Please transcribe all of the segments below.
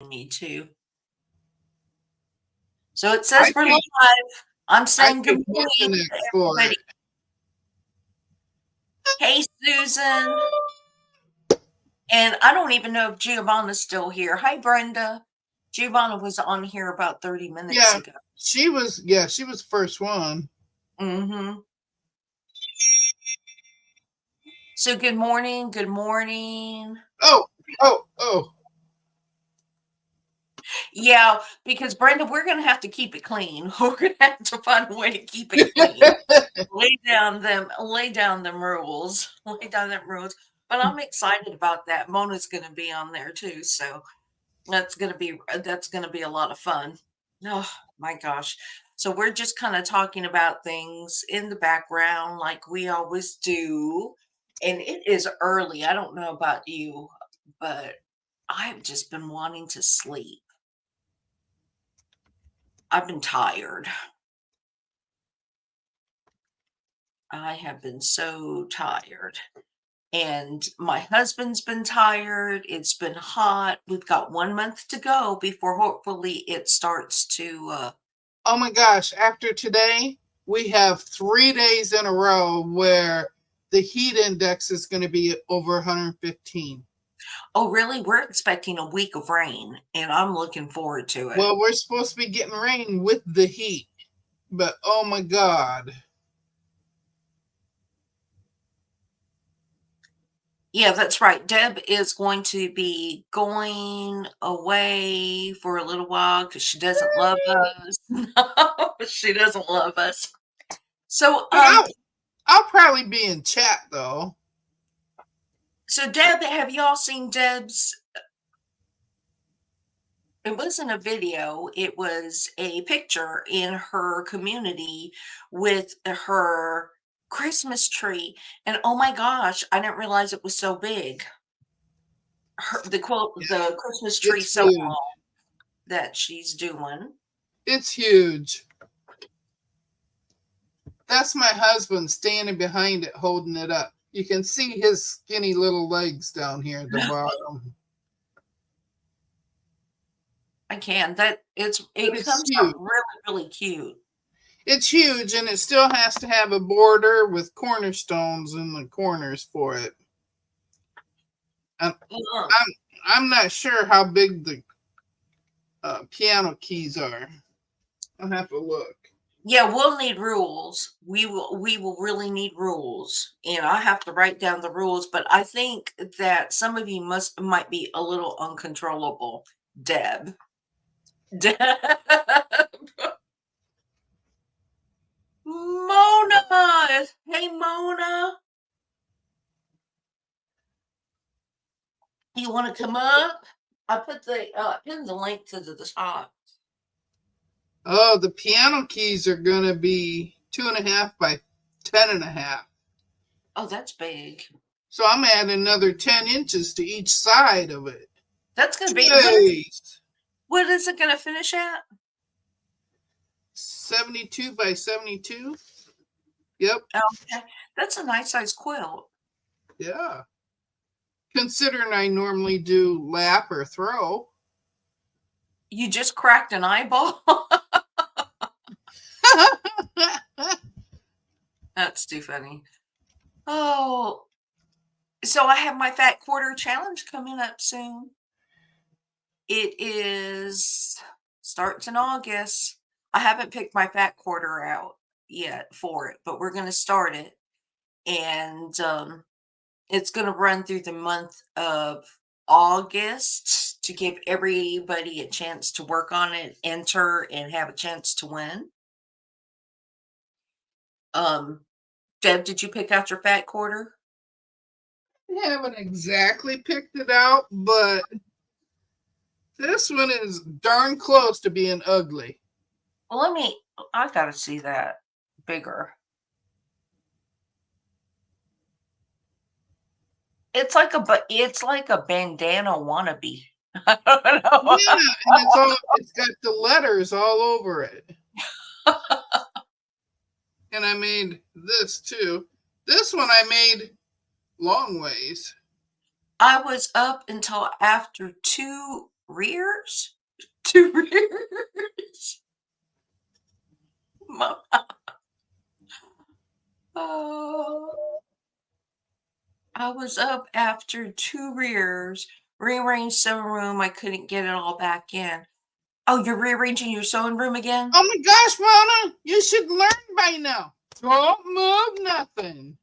Me too. So it I says we're could live. I'm I saying good could morning Mucinex to for everybody. it. Hey, Susan. And I don't even know if Giovanna's still here. Hi, Brenda. Giovanna was on here about 30 minutes Yeah, ago. she was first one. Mm-hmm. So good morning. Good morning. Oh, oh. Yeah, because Brenda, we're gonna have to keep it clean. We're gonna have to find a way to keep it clean. Lay down them rules. Lay down them rules. But I'm excited about that. Mona's gonna be on there too, so that's gonna be a lot of fun. Oh my gosh. So we're just kind of talking about things in the background like we always do. And it is early. I don't know about you, but I've just been wanting to sleep. I've been tired. I have been so tired. And my husband's been tired. It's been hot. We've got 1 month to go before hopefully it starts to Oh my gosh, after today, we have 3 days in a row where the heat index is going to be over 115. oh, really? We're expecting a week of rain, and I'm looking forward to it. Well, we're supposed to be getting rain with the heat, but oh my God. Yeah, that's right. Deb is going to be going away for a little while because she doesn't love us. No, she doesn't love us. So, But I'll probably be in chat though. Deb, have y'all seen Deb's? It wasn't a video, it was a picture in her community with her Christmas tree. And oh my gosh, I didn't realize it was so big. The quote, the Christmas tree It's so huge. long that she's doing. It's huge. That's my husband standing behind it holding it up. You can see his skinny little legs down here at the bottom. I can. That But it it's comes out huge. really, really cute. It's huge and it still has to have a border with cornerstones in the corners for it. And Uh, I'm not sure how big the piano keys are. I'll have to look. yeah, we'll need rules. We will really need rules. And I have to write down the rules, but I think that some of you might be a little uncontrollable. Deb. Deb. Mona. Hey Mona. You want to come up? I put the pinned the link to the top. Oh, the piano keys are going to be 2.5 by 10.5. Oh, that's big. So I'm adding another 10 inches to each side of it. That's gonna be Jeez. what is it gonna finish at? 72 by 72. Yep. Okay. That's a nice size quilt. Yeah. Considering I normally do lap or throw. You just cracked an eyeball. That's too funny. Oh, so I have my fat quarter challenge coming up soon. It is starts in August. I haven't picked my fat quarter out yet for it, but we're going to start it. And it's going to run through the month of August to give everybody a chance to work on it, enter, and have a chance to win. Um, Deb, did you pick out your fat quarter? I haven't exactly picked it out, but this one is darn close to being ugly. Well, I gotta see that bigger. It's like a bandana wannabe. I don't know. Yeah, and it's got the letters all over it. And I made this too. This one I made long ways. I was up until after 2 rears? Two rears. Mom. Oh, I was up after two rears, rearranged sewing room. I couldn't get it all back in. Oh, you're rearranging your sewing room again? Oh my gosh, Mona, you should learn by now. Don't move nothing.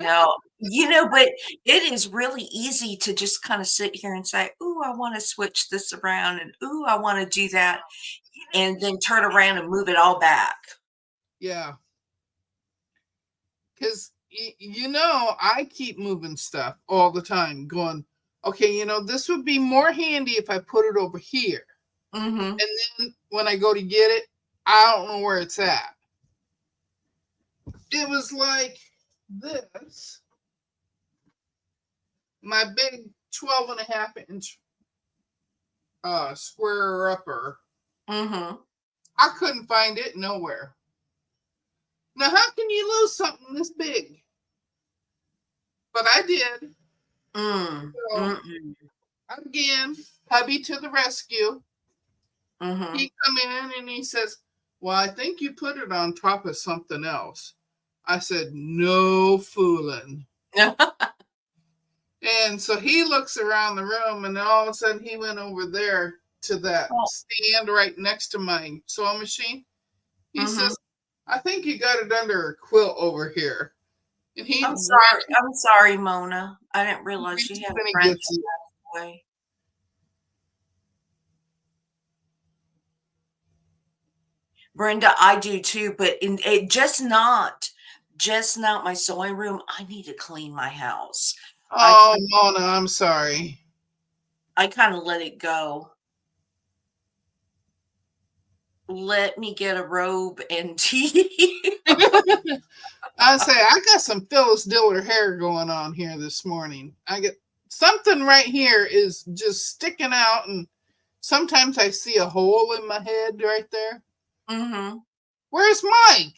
No, but it is really easy to just kind of sit here and say, "Ooh, I want to switch this around," and "Ooh, I want to do that," and then turn around and move it all back. Yeah. Because, I keep moving stuff all the time, going, okay, this would be more handy if I put it over here. Mm-hmm. And then when I go to get it, I don't know where it's at. It was like this. My big 12 and a half inch square upper. Mm-hmm. I couldn't find it nowhere. Now, how can you lose something this big? But I did. So, again, hubby to the rescue. Mm-hmm. He come in and he says, well, I think you put it on top of something else. I said, no fooling. And so he looks around the room, and all of a sudden he went over there to that stand right next to my sewing machine. He says, I think you got it under a quilt over here. And I'm sorry, Mona. I didn't realize you had a friend that passed away. Brenda, I do too, but just not my sewing room. I need to clean my house. Oh, Mona, I'm sorry. I kind of let it go. Let me get a robe and tea. I say I got some Phyllis Diller hair going on here this morning. I get something right here is just sticking out, and sometimes I see a hole in my head right there. Mm-hmm. Where's Mike?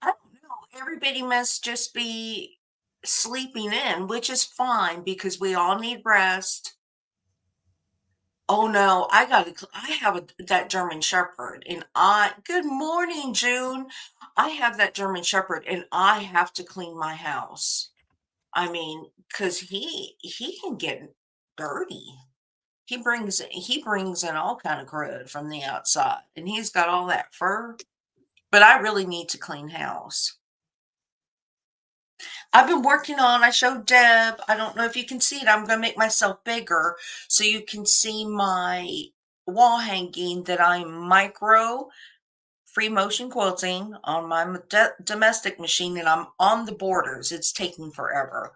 I don't know. Everybody must just be sleeping in, which is fine because we all need rest. Oh no, I have that German Shepherd, and good morning, June. I have that German Shepherd, and I have to clean my house. I mean, because he can get dirty. He brings in all kind of crud from the outside, and he's got all that fur. But I really need to clean house. I've been working on, I showed Deb, I don't know if you can see it. I'm going to make myself bigger so you can see my wall hanging that I'm micro free motion quilting on my domestic machine, and I'm on the borders. It's taking forever,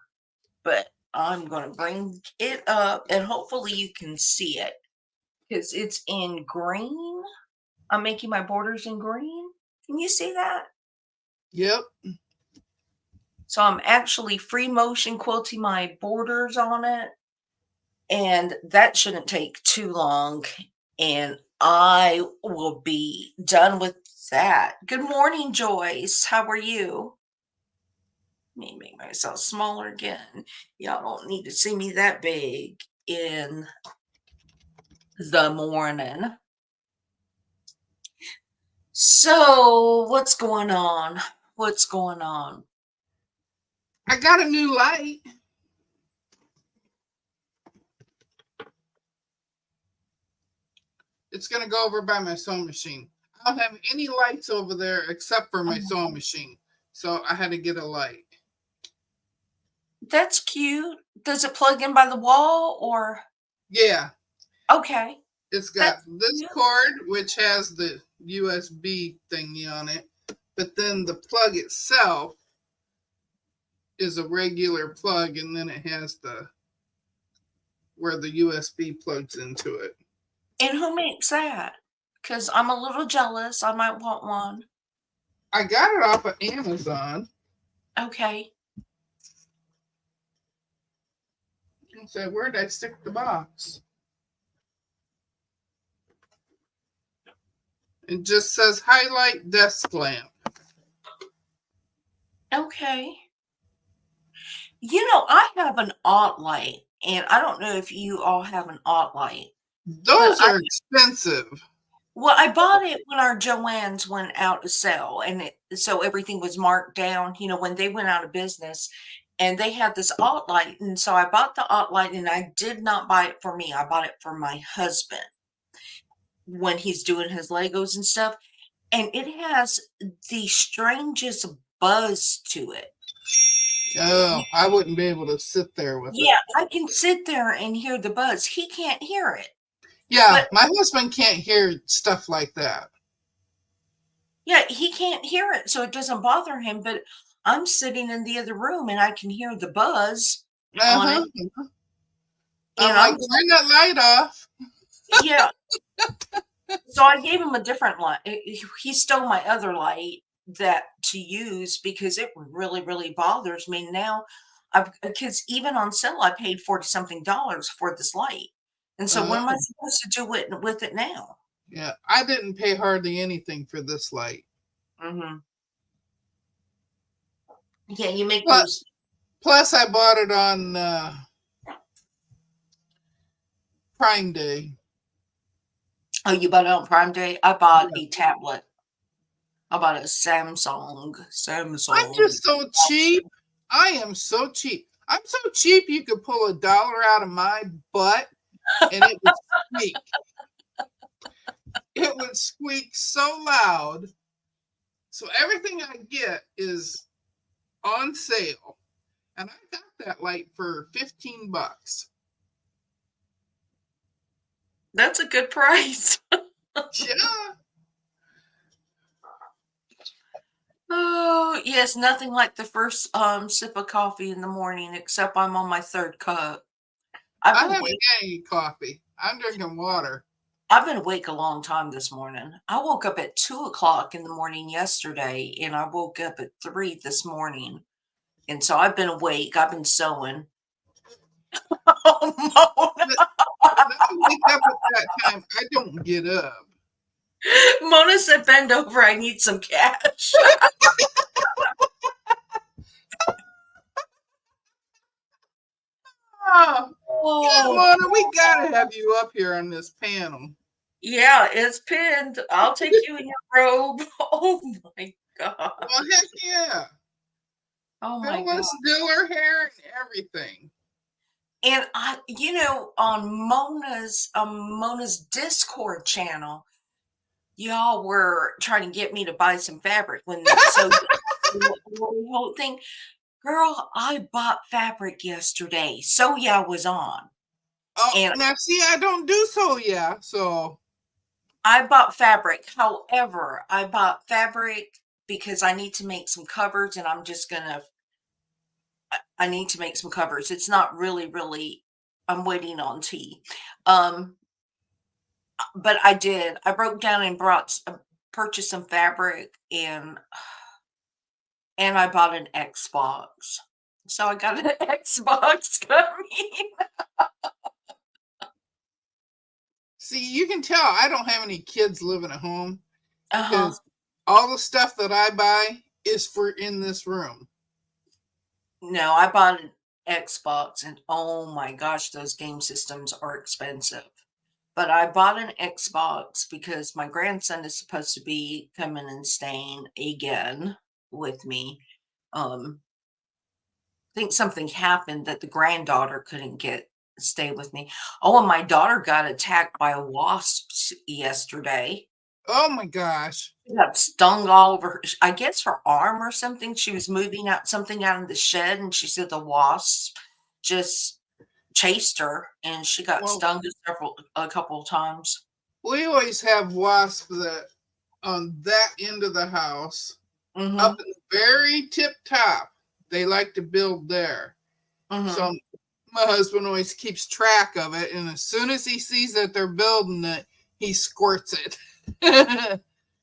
but I'm going to bring it up and hopefully you can see it because it's in green. I'm making my borders in green. Can you see that? Yep. So I'm actually free motion quilting my borders on it, and that shouldn't take too long, and I will be done with that. Good morning, Joyce. How are you? Let me make myself smaller again. Y'all don't need to see me that big in the morning. So what's going on? What's going on? I got a new light. It's going to go over by my sewing machine. I don't have any lights over there except for my sewing machine. So I had to get a light. That's cute. Does it plug in by the wall or? Yeah. Okay. It's got this cord, which has the USB thingy on it. But then the plug itself is a regular plug, and then it has where the USB plugs into it. And who makes that? Because I'm a little jealous. I might want one. I got it off of Amazon. Okay. So where'd I stick the box? It just says highlight desk lamp. Okay. I have an aught light, and I don't know if you all have an aught light, but Those are expensive. I bought it when our Joann's went out to sell, and so everything was marked down, when they went out of business, and they had this aught light, and so I bought the aught light, and I did not buy it for me. I bought it for my husband when he's doing his Legos and stuff, and it has the strangest buzz to it. Oh, I wouldn't be able to sit there with Yeah, it. I can sit there and hear the buzz. He can't hear it. Yeah, But my husband can't hear stuff like that. yeah, he can't hear it, so it doesn't bother him, but I'm sitting in the other room and I can hear the buzz on Uh-huh. it, I'm and like, I'm turn that light off. yeah. So I gave him a different light. He stole my other light that to use because it really, really bothers me now. Because even on sale, I paid 40 something dollars for this light. And so what Uh, am I supposed to do with it now? yeah, I didn't pay hardly anything for this light. Hmm. Yeah, you make But those. plus, I bought it on Prime Day. Oh, you bought it on Prime Day? I bought a tablet. I bought a Samsung. I'm Samsung. just so cheap. I am so cheap. I'm so cheap you could pull $1 out of my butt and it would squeak. It would squeak so loud. So everything I get is on sale. And I got that light for $15. That's a good price. Yeah. Oh, yes, nothing like the first sip of coffee in the morning, except I'm on my third cup. I've I been haven't awake. had any coffee. I'm drinking water. I've been awake a long time this morning. I woke up at 2 o'clock in the morning yesterday, and I woke up at 3 this morning. And so I've been awake. I've been sewing. Oh, But when I wake up at that time, I don't get up. Mona said, "Bend over. I need some cash." Oh, yeah, Oh, Mona, we gotta have you up here on this panel. yeah, it's pinned. I'll take you in your robe. Oh my god. Well, heck yeah. Oh my god. Phyllis Diller hair and everything. And on Mona's Discord channel, y'all were trying to get me to buy some fabric the whole thing. Girl, I bought fabric yesterday. So yeah was on. Oh, And now see, I don't do so, yeah. So I bought fabric. However, I bought fabric because I need to make some covers and I need to make some covers. It's not really, I'm waiting on tea. But I did. I broke down and purchased some fabric and I bought an Xbox. So I got an Xbox coming. see, you can tell I don't have any kids living at home Uh-huh. because all the stuff that I buy is for in this room. No, I bought an Xbox and oh my gosh, those game systems are expensive. But I bought an Xbox because my grandson is supposed to be coming and staying again with me. Um, I think something happened that the granddaughter couldn't stay with me. Oh, and my daughter got attacked by wasps yesterday. Oh my gosh. She got stung all over I guess her arm or something. She was moving out something out in the shed and she said the wasp just chased her and she got Well, stung a couple of times. we always have wasps that on that end of the house, Mhm. up in the very tip top. They like to build there. Mhm. So my husband always keeps track of it, and as soon as he sees that they're building it, he squirts it.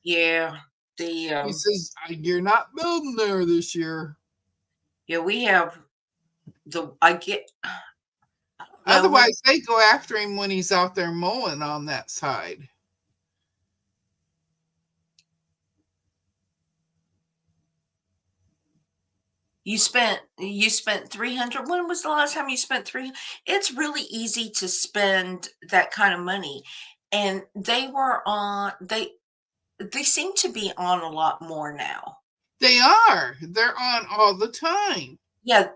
Yeah. The He says, "You're not building there this year." yeah, we have I get no, Otherwise, they go after him when he's out there mowing on that side. You spent 300. When was the last time you spent 3? It's really easy to spend that kind of money. And they seem to be on a lot more now. They are. They're on all the time. Yeah,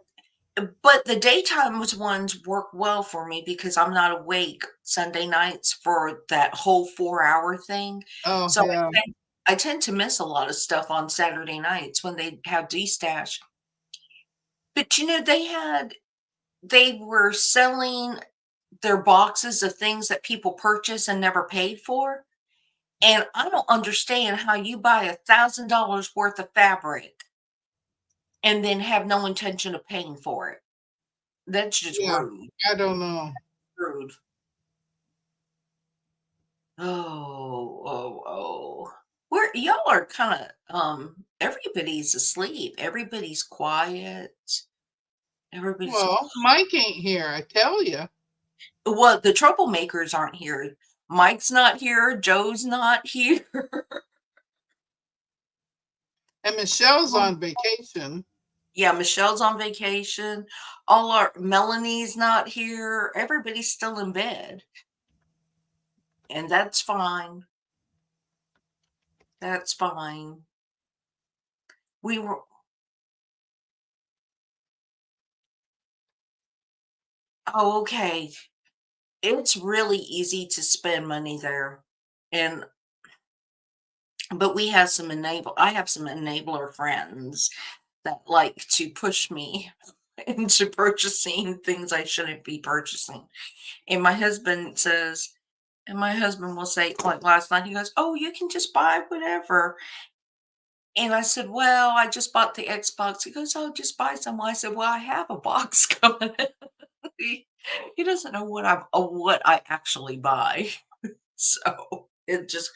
but the daytime ones work well for me because I'm not awake Sunday nights for that whole 4-hour thing. Oh, So yeah. I tend to miss a lot of stuff on Saturday nights when they have D-Stash. But, they were selling their boxes of things that people purchase and never paid for, and I don't understand how you buy $1,000 worth of fabric and then have no intention of paying for it. That's just Yeah. rude, I don't know. rude. Oh. We're y'all are kinda, everybody's asleep, everybody's quiet, everybody's Well, Mike ain't here, I tell you. well, the troublemakers aren't here. Mike's not here, Joe's not here. And Michelle's on vacation. Yeah, Michelle's on vacation. All our Melanie's not here. Everybody's still in bed. And that's fine. That's fine. We were oh, okay. It's really easy to spend money there. And but we have some enable I have some enabler friends that like to push me into purchasing things I shouldn't be purchasing. And my husband will say, like last night, he goes, "Oh, you can just buy whatever." And I said, "Well, I just bought the Xbox." He goes, "Oh, just buy some." I said, "Well, I have a box coming." He doesn't know what I actually buy. So it just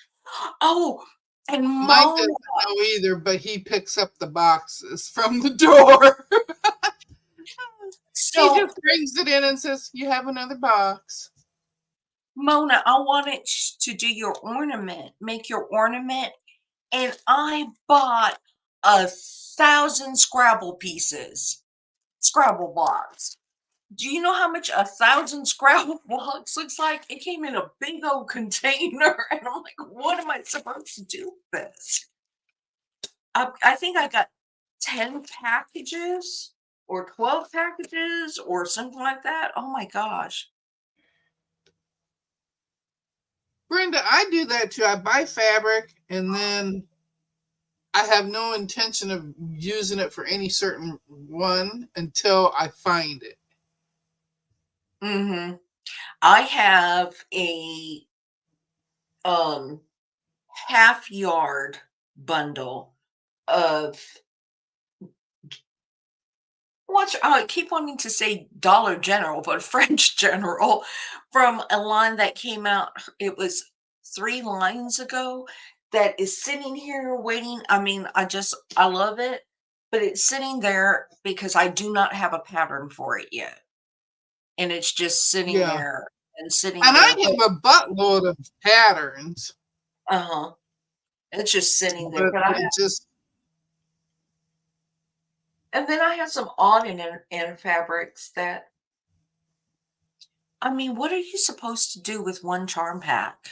oh, and Mike Mona. doesn't know either, but he picks up the boxes from the door. He So just brings it in and says, "You have another box." Mona, I wanted to do make your ornament, and I bought 1,000 Scrabble pieces, Scrabble blocks. Do you know how much 1,000 Scrabble blocks looks like? It came in a big old container, and I'm like, "What am I supposed to do with this?" I think I got 10 packages or 12 packages or something like that. Oh my gosh. Brenda, I do that too. I buy fabric and then I have no intention of using it for any certain one until I find it. Mhm. I have a, um, half yard bundle of watch I keep wanting to say Dollar General, but French General from a line that came out, it was 3 lines ago that is sitting here waiting. I mean, I love it, but it's sitting there because I do not have a pattern for it yet. And it's just sitting Yeah. there and sitting And I there, but have a buttload of patterns, uh-huh. It's just sitting there, but but it just, and then I have some on and fabrics that I mean, what are you supposed to do with 1 charm pack?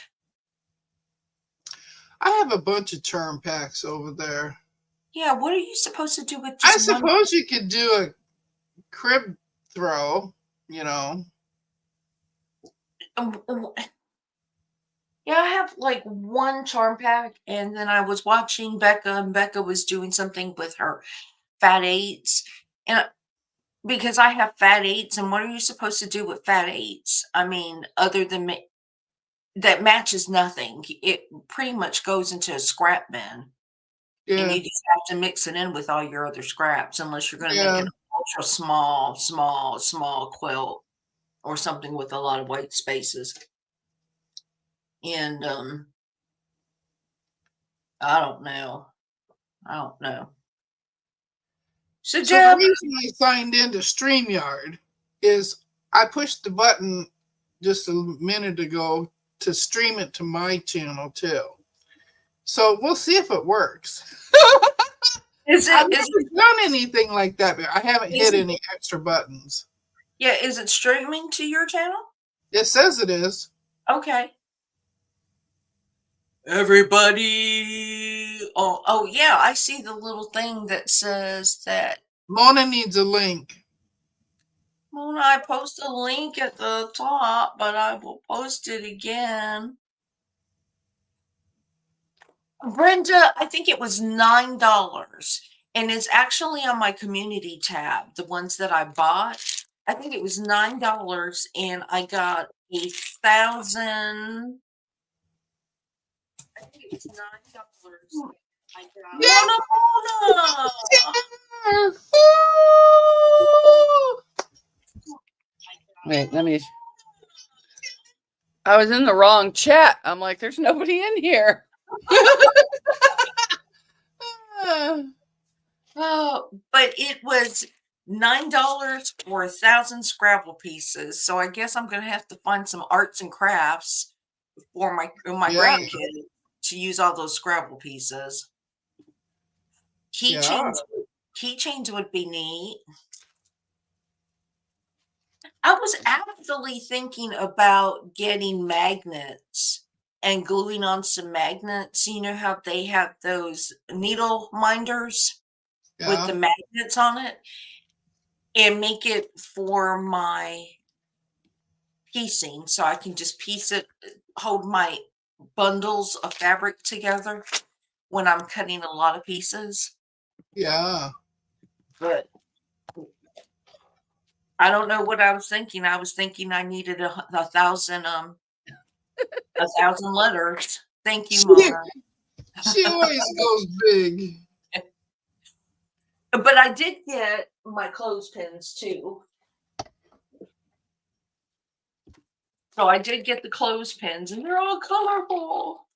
I have a bunch of charm packs over there. Yeah, what are you supposed to do with I just 1? suppose you could do a crib throw, you know. W Yeah, I have, like, 1 charm pack, and then I was watching Becca, and Becca was doing something with her Fat Eights, and because I have Fat Eights, and what are you supposed to do with Fat Eights? I mean, other than ma that matches nothing. It pretty much goes into a scrap bin, and Yeah, you just have to mix it in with all your other scraps unless you're gonna make yeah. an ultra small quilt or something with a lot of white spaces. And, I don't know. I don't know. So, So the Deb, reason I signed into StreamYard is I pushed the button just a minute ago to stream it to my channel too. So we'll see if it works. I've is never done anything like that, but I haven't Is hit it- any extra buttons. yeah, is it streaming to your channel? It says it is. Okay. Everybody. Oh yeah, I see the little thing that says that. Mona needs a link. Well, I post a link at the top, but I will post it again. Brenda, I think it was $9, and it's actually on my community tab, the ones that I bought. I think it was $9, and I got 1,000. I think it was $9. I got Mona. Wait, let me. I was in the wrong chat. I'm like, there's nobody in here. Oh, but it was $9 for 1,000 Scrabble pieces. So I guess I'm gonna have to find some arts and crafts for my Yeah. grandkid to use all those Scrabble pieces. Keychains would be neat. I was actually thinking about getting magnets and gluing on some magnets. You know how they have those needle minders with the Yeah. magnets on it, and make it for my piecing so I can just piece it, hold my bundles of fabric together when I'm cutting a lot of pieces. Yeah. But I don't know what I was thinking. I was thinking I needed a 1,000 letters. Thank you, Mona. She always goes big. But I did get my clothespins too. So I did get the clothespins, and they're all colorful.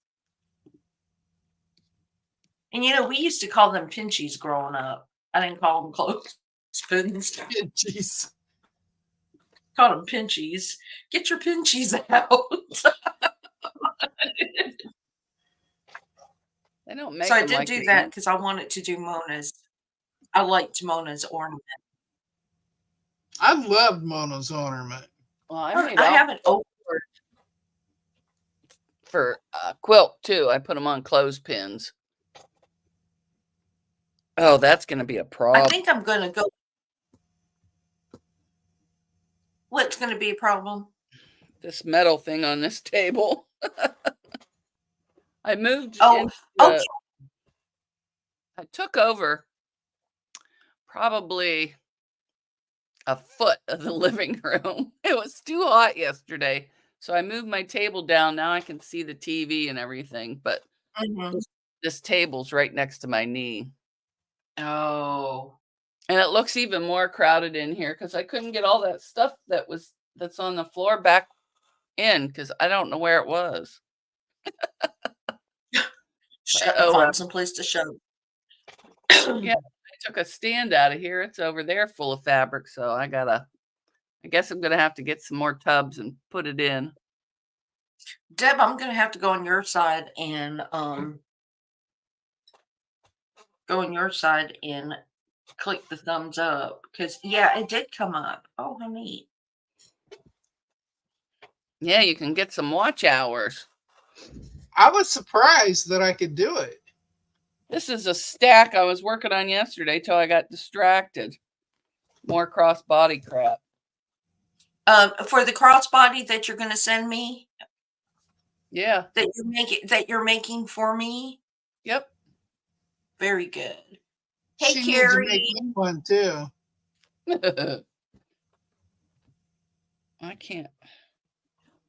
And you know, we used to call them pinchies growing up. I didn't call them clothespins. Jeez. Called them pinchies. Get your pinchies out. They don't make So I them did like do they that used- because I wanted to do Mona's. I liked Mona's ornament. I loved Mona's ornament. Well, I made I all haven't opened. for quilt too. I put them on clothespins. Oh, that's going to be a I problem. think I'm gonna go. What's gonna be a problem? This metal thing on this table. I moved. Oh, okay. I took over probably a foot of the living room. It was too hot yesterday. So I moved my table down. Now I can see the TV and everything. But Mhm. this table's right next to my knee. Oh, And it looks even more crowded in here because I couldn't get all that stuff that's on the floor back in because I don't know where it was. find some place to show. Yeah, I took a stand out of here. It's over there full of fabric. So I guess I'm going to have to get some more tubs and put it in. Deb, I'm gonna have to go on your side and click the thumbs up because yeah, it did come up. Oh, how neat. Yeah, you can get some watch hours. I was surprised that I could do it. This is a stack I was working on yesterday till I got distracted. More crossbody crap. For the crossbody that you're gonna send me, Yeah. that you're making for me. Yep. Very good. Hey, She Carrie. needs to make me one too. I can't.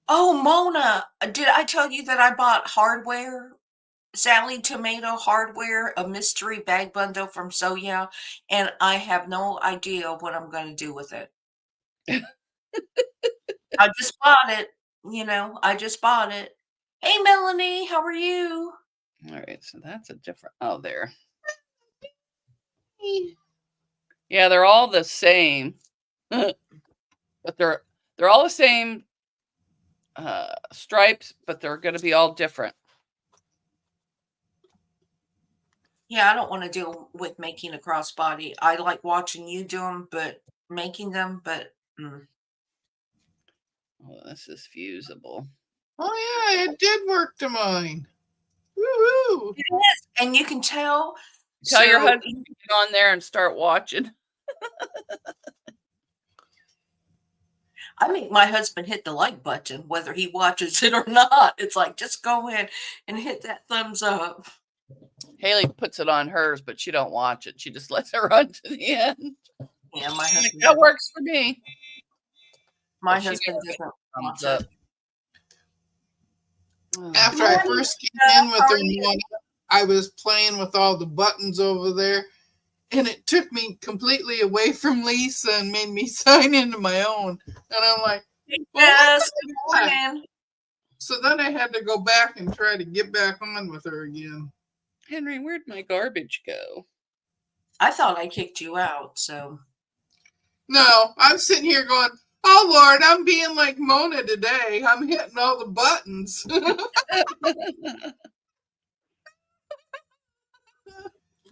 Oh, Mona, did I tell you that I bought hardware? Sally Tomato Hardware, a mystery bag bundle from Soya, and I have no idea what I'm going to do with it. I just bought it. I just bought it. Hey, Melanie, how are you? All right, so that's a different. Oh, there. Yeah, they're all the same, but they're all the same stripes, but they're going to be all different. Yeah, I don't want to deal with making a crossbody. I like watching you do them, but making them, but Oh, this is fusible. Oh yeah, it did work to mine. Woohoo! it is. And you can tell. Tell your So husband to get on there and start watching. I make my husband hit the like button, whether he watches it or not. It's like, just go in and hit that thumbs up. Haley puts it on hers, but she don't watch it. She just lets it run to the end. Yeah, my husband. That works for me. My But she husband never doesn't Thumbs watch up. it. After I Morning, first came Jeff. in with How her, are you? Mona, I was playing with all the buttons over there, and it took me completely away from Lisa and made me sign into my own. And I'm like, well, Yes, what good the heck? morning. So then I had to go back and try to get back on with her again. Henry, where'd my garbage go? I thought I kicked you out, so No, I'm sitting here going, oh Lord, I'm being like Mona today. I'm hitting all the buttons.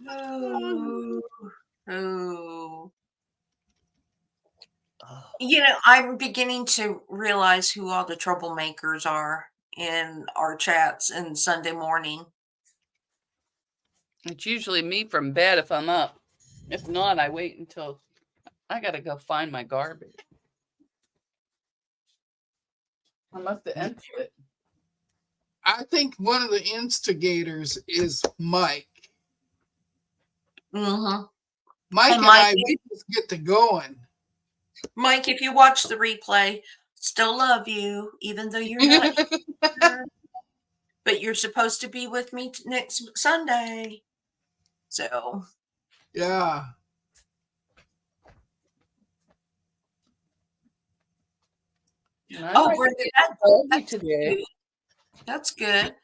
oh, oh. Oh, You know, I'm beginning to realize who all the troublemakers are in our chats and Sunday morning. it's usually me from bed if I'm up. If not, I wait until I gotta go find my garbage. I must have emptied it. I think one of the instigators is Mike. Mm-hmm. Mike And and Mike, I, we just get to going. Mike, if you watch the replay, still love you, even though you're not here, but you're supposed to be with me next Sunday. So, Yeah. And I oh, might Brenda, be that's doggy today. good. That's good.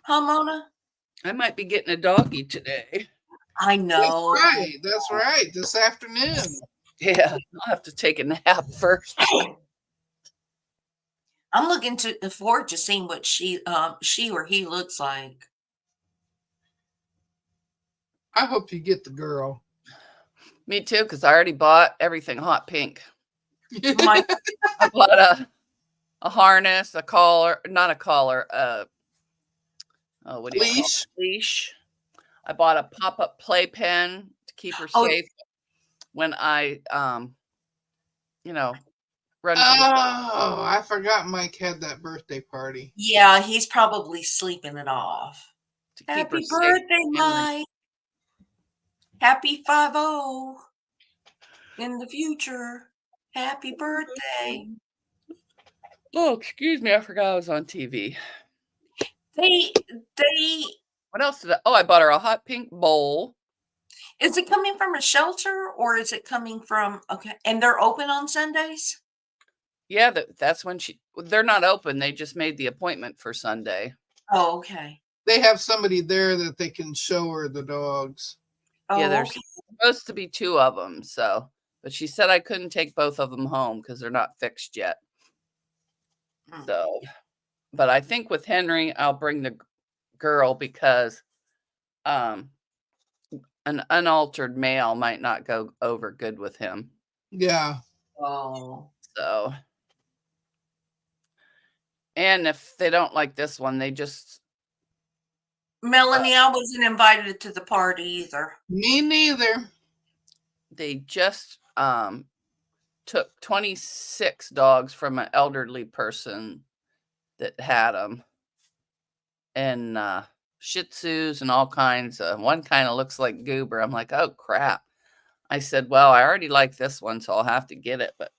Huh, Mona? I might be getting a doggy today. I That's know. right. That's right. This afternoon. Yeah, I'll have to take a nap first. I'm looking forward to seeing what she or he looks like. I hope you get the girl. Me too, because I already bought everything hot pink. Mike, I bought a harness, a collar, not a collar, what do you call it? Leash. Leash. I bought a pop-up playpen to keep her Oh. safe when I run to the Oh, I forgot Mike had that birthday party. yeah, he's probably sleeping it off. to keep her Happy safe. birthday, Mike. Happy 50 in the future. Happy birthday. Oh, excuse me, I forgot I was on TV. They What else did I bought her a hot pink bowl. is it coming from a shelter or is it coming from and they're open on Sundays? Yeah, that's when they're not open. They just made the appointment for Sunday. Oh, okay. They have somebody there that they can show her the dogs. Oh, Yeah, there's okay. supposed to be 2 of them. So, but she said I couldn't take both of them home because they're not fixed yet. Mm. So, but I think with Henry, I'll bring the girl because an unaltered male might not go over good with him. Yeah. Oh. So, and if they don't like this one, they just Melanie, I wasn't invited to the party either. Me neither. took 26 dogs from an elderly person that had them, and Shih Tzus and all kinds of. One kind of looks like Goober. I'm like, oh crap. I said, well, I already like this one, so I'll have to get it, but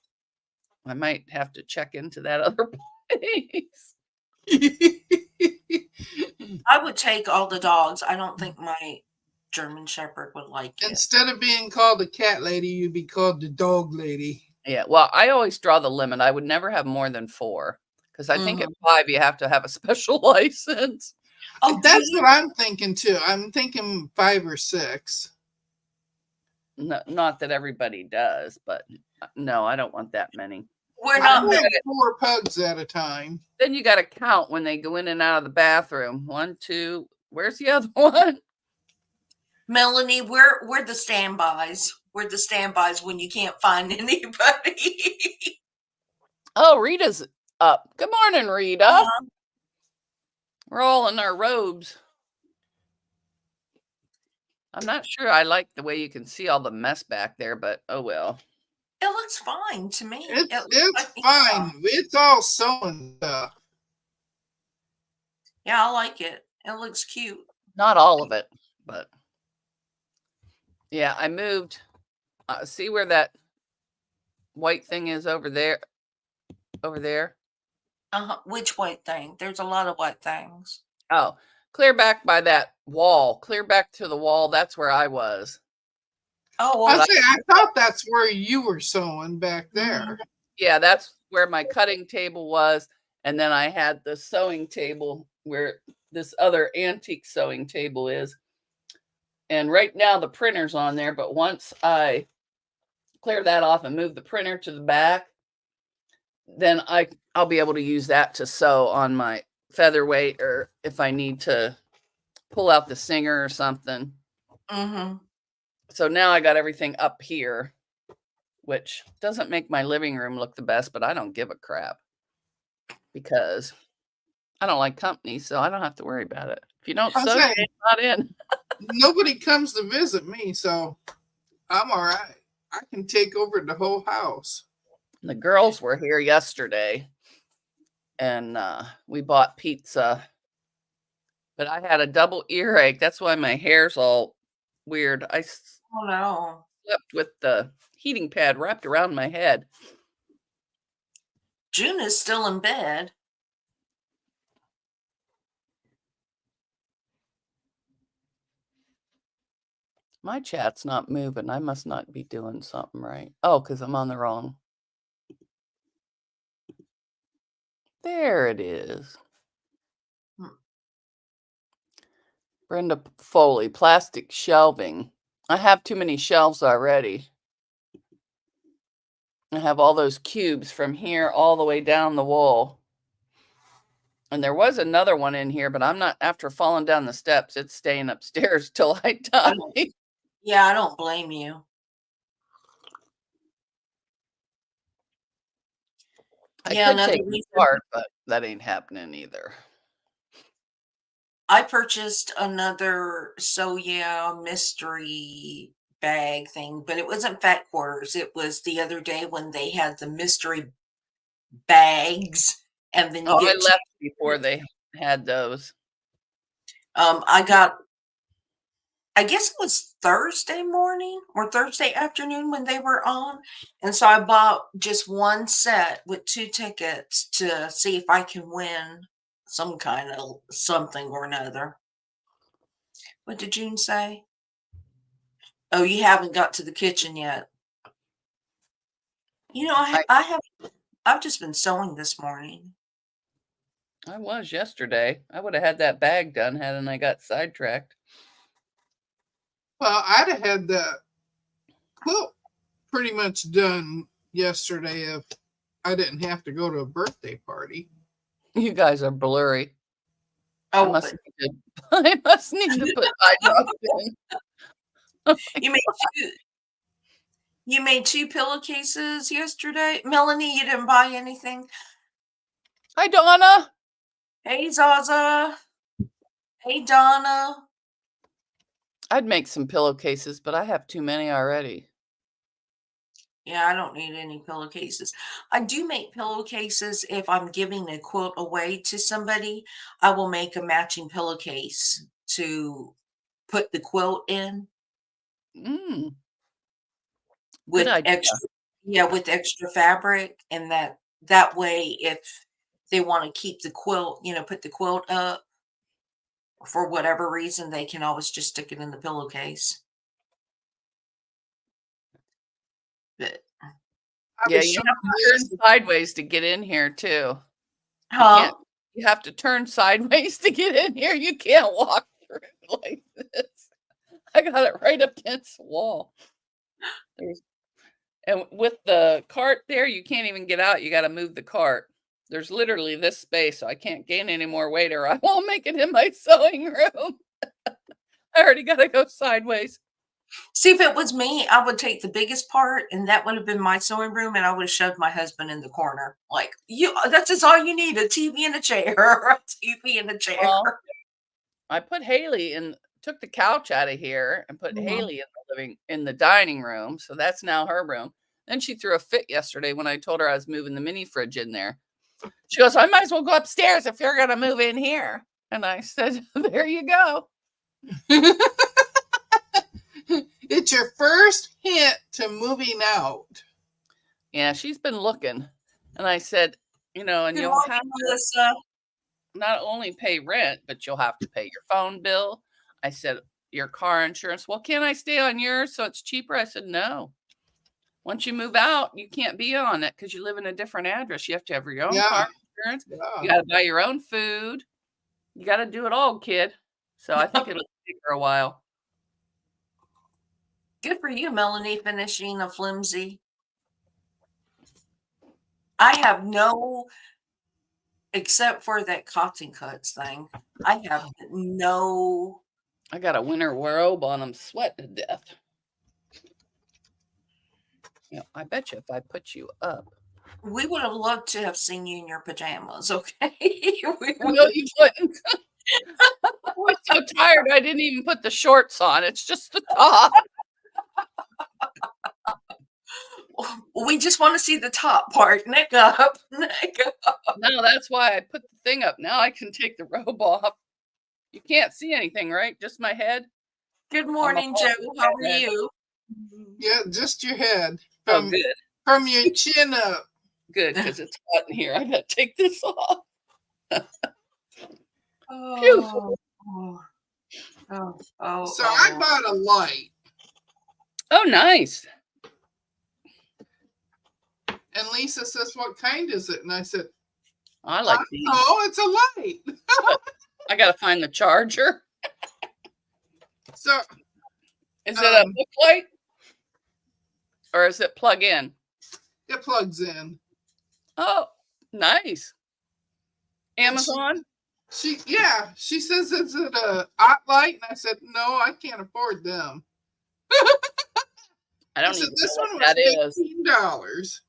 I might have to check into that other place. I would take all the dogs. I don't think my German Shepherd would like it. Instead of being called a cat lady, you'd be called the dog lady. Yeah, well, I always draw the limit. I would never have more than 4 because I think at 5 you have to have a special license. Oh, That's what I'm thinking too. I'm thinking 5 or 6. No, not that everybody does, but no, I don't want that many. we're I not. have 4 pugs at a time. Then you got to count when they go in and out of the bathroom. 1, 2. Where's the other one? Melanie, we're the standbys. We're the standbys when you can't find anybody. Oh, Rita's up. Good morning, Rita. Uh-huh. We're all in our robes. I'm not sure I like the way you can see all the mess back there, but oh well. It looks fine to me. It looks It's like it's fine. It's all sewing stuff. Yeah, I like it. It looks cute. Not all of it, but yeah, I moved. See where that white thing is over there? Over there? Which white thing? There's a lot of white things. Oh, clear back by that wall. Clear back to the wall. That's where I was. Oh, I well, say, I thought that's where you were sewing back there. Yeah, that's where my cutting table was. And then I had the sewing table where this other antique sewing table is. And right now the printer's on there, but once I clear that off and move the printer to the back, then I'll be able to use that to sew on my featherweight, or if I need to pull out the Singer or something. Mm-hmm. So now I got everything up here, which doesn't make my living room look the best, but I don't give a crap because I don't like company, so I don't have to worry about it. If you don't I sew, say- it's not in. Nobody comes to visit me, so I'm all right. I can take over the whole house. The girls were here yesterday and we bought pizza, but I had a double earache. That's why my hair's all weird. I Oh, no. slept with the heating pad wrapped around my head. June is still in bed. My chat's not moving. I must not be doing something right. Oh, because I'm on the wrong. There it is. Hmm. Brenda Foley, plastic shelving. I have too many shelves already. I have all those cubes from here all the way down the wall. And there was another one in here, but I'm not, after falling down the steps, it's staying upstairs till I die. Yeah, I don't blame you. I Yeah, could another take it reason- apart, but that ain't happening either. I purchased another So Yeah mystery bag thing, but it wasn't Fat Quarters. It was the other day when they had the mystery bags, and then you Oh, I get left before they had those. I got, I guess it was Thursday morning or Thursday afternoon when they were on. And so I bought just one set with 2 tickets to see if I can win some kind of something or another. What did June say? Oh, you haven't got to the kitchen yet. You know, I've just been sewing this morning. I was yesterday. I would have had that bag done hadn't I got sidetracked. Well, I'd have had the quilt pretty much done yesterday if I didn't have to go to a birthday party. You guys are blurry. I Oh, must but need to, I must need to put eye drops in. you made two. You made 2 pillowcases yesterday. Melanie, you didn't buy anything. Hi, Donna. Hey, Zaza. Hey, Donna. I'd make some pillowcases, but I have too many already. Yeah, I don't need any pillowcases. I do make pillowcases if I'm giving a quilt away to somebody. I will make a matching pillowcase to put the quilt in Mm, with idea. with extra fabric, and that way if they want to keep the quilt, put the quilt up for whatever reason, they can always just stick it in the pillowcase. But, I Yeah, was you showing have to turn sideways to get in here too. huh? You have to turn sideways to get in here. You can't walk through it like this. I got it right up against the wall. And with the cart there, you can't even get out. You got to move the cart. There's literally this space, so I can't gain any more weight or I won't make it in my sewing room. I already got to go sideways. See, if it was me, I would take the biggest part, and that would have been my sewing room, and I would have shoved my husband in the corner. Like, that's just all you need, a TV and a chair. A TV and a chair. Well, I put Haley took the couch out of here and put Mhm. Haley in the dining room. So that's now her room. Then she threw a fit yesterday when I told her I was moving the mini fridge in there. She goes, I might as well go upstairs if you're going to move in here. And I said, there you go. It's your first hint to moving out. Yeah, she's been looking. And I said, and Good you'll morning, have to Melissa. not only pay rent, but you'll have to pay your phone bill. I said, your car insurance. Well, can I stay on yours so it's cheaper? I said, no. Once you move out, you can't be on it because you live in a different address. You have to have your own car insurance. You Yeah. got to buy your own food. You got to do it all, kid. So I think it'll take her a while. Good for you, Melanie, finishing a flimsy. I have no, except for that cotton cuts thing, I have no. I got a winter robe on. I'm sweating to death. I bet you if I put you up. We would have loved to have seen you in your pajamas, okay? No, you wouldn't. I was so tired, I didn't even put the shorts on. It's just the top. We just want to see the top part. Neck up, neck up. No, that's why I put the thing up. Now I can take the robe off. You can't see anything, right? Just my head. Good morning, Joe. How are you? Yeah, just your head. Oh, good. From your chin up. Good, because it's hot in here. I gotta take this off. Oh, So I bought a light. Oh, nice. And Lisa says, what kind is it? And I said, I like these. oh, it's a light. I gotta find the charger. So Is it a book light? Or is it plug in? it plugs in. Oh, nice. Amazon? She says, is it a hot light? And I said, no, I can't afford them. I I don't said, even this know one what that is. was $15.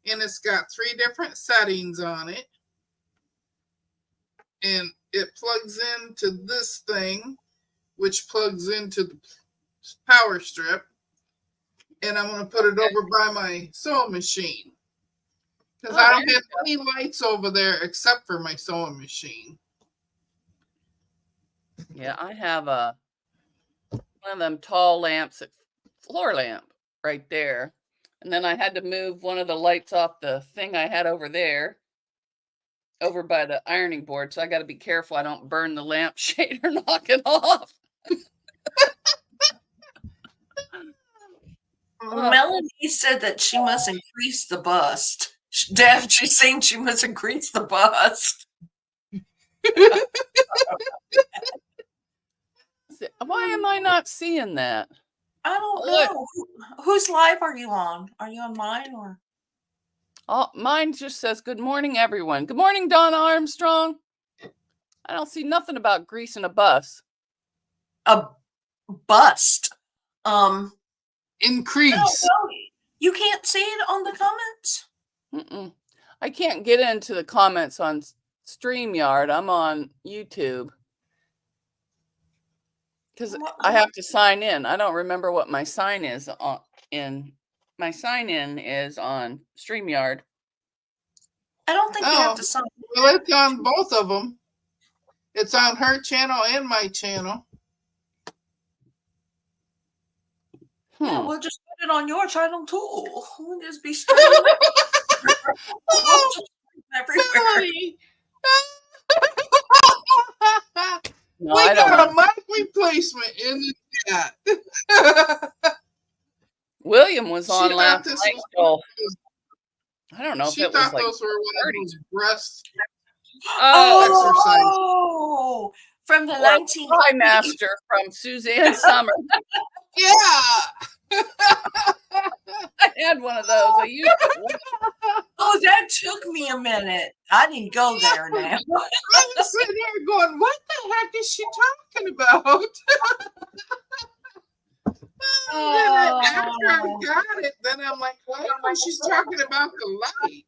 And it's got 3 different settings on it. And it plugs into this thing, which plugs into the power strip. And I'm going to put it over by my sewing machine. Because I don't have any lights over there except for my sewing machine. Yeah, I have one of them tall lamps, floor lamp right there. And then I had to move one of the lights off the thing I had over there, over by the ironing board. So I got to be careful I don't burn the lampshade or knock it off. Melanie said that she must increase the bust. Deb, she's saying she must increase the bust. Why am I not seeing that? I don't Look. know. Whose live are you on? Are you on mine or? Oh, mine just says, good morning, everyone. Good morning, Donna Armstrong. I don't see nothing about greasing a bus. A bust. Increase. No, you can't see it on the comments. Mm-mm. I can't get into the comments on StreamYard. I'm on YouTube. Because I have to sign in. I don't remember what my sign is in. My sign in is on StreamYard. I don't think you have to sign. Well, it's on both of them. It's on her channel and my channel. Yeah, we'll just put it on your channel too. We'll just be streaming everywhere. No, We I don't. got a mic replacement in the chat. William was She on thought last this night. was- I don't know if She it was thought like those were one of 30s. those breast. Oh, from the or 19 Pie Master from Suzanne Summer. Yeah. I had one of those. I used it. Oh, that took me a minute. I didn't go there now. I was sitting here going, what the heck is she talking about? And then after I got it, then I'm like, why is she's talking about the light?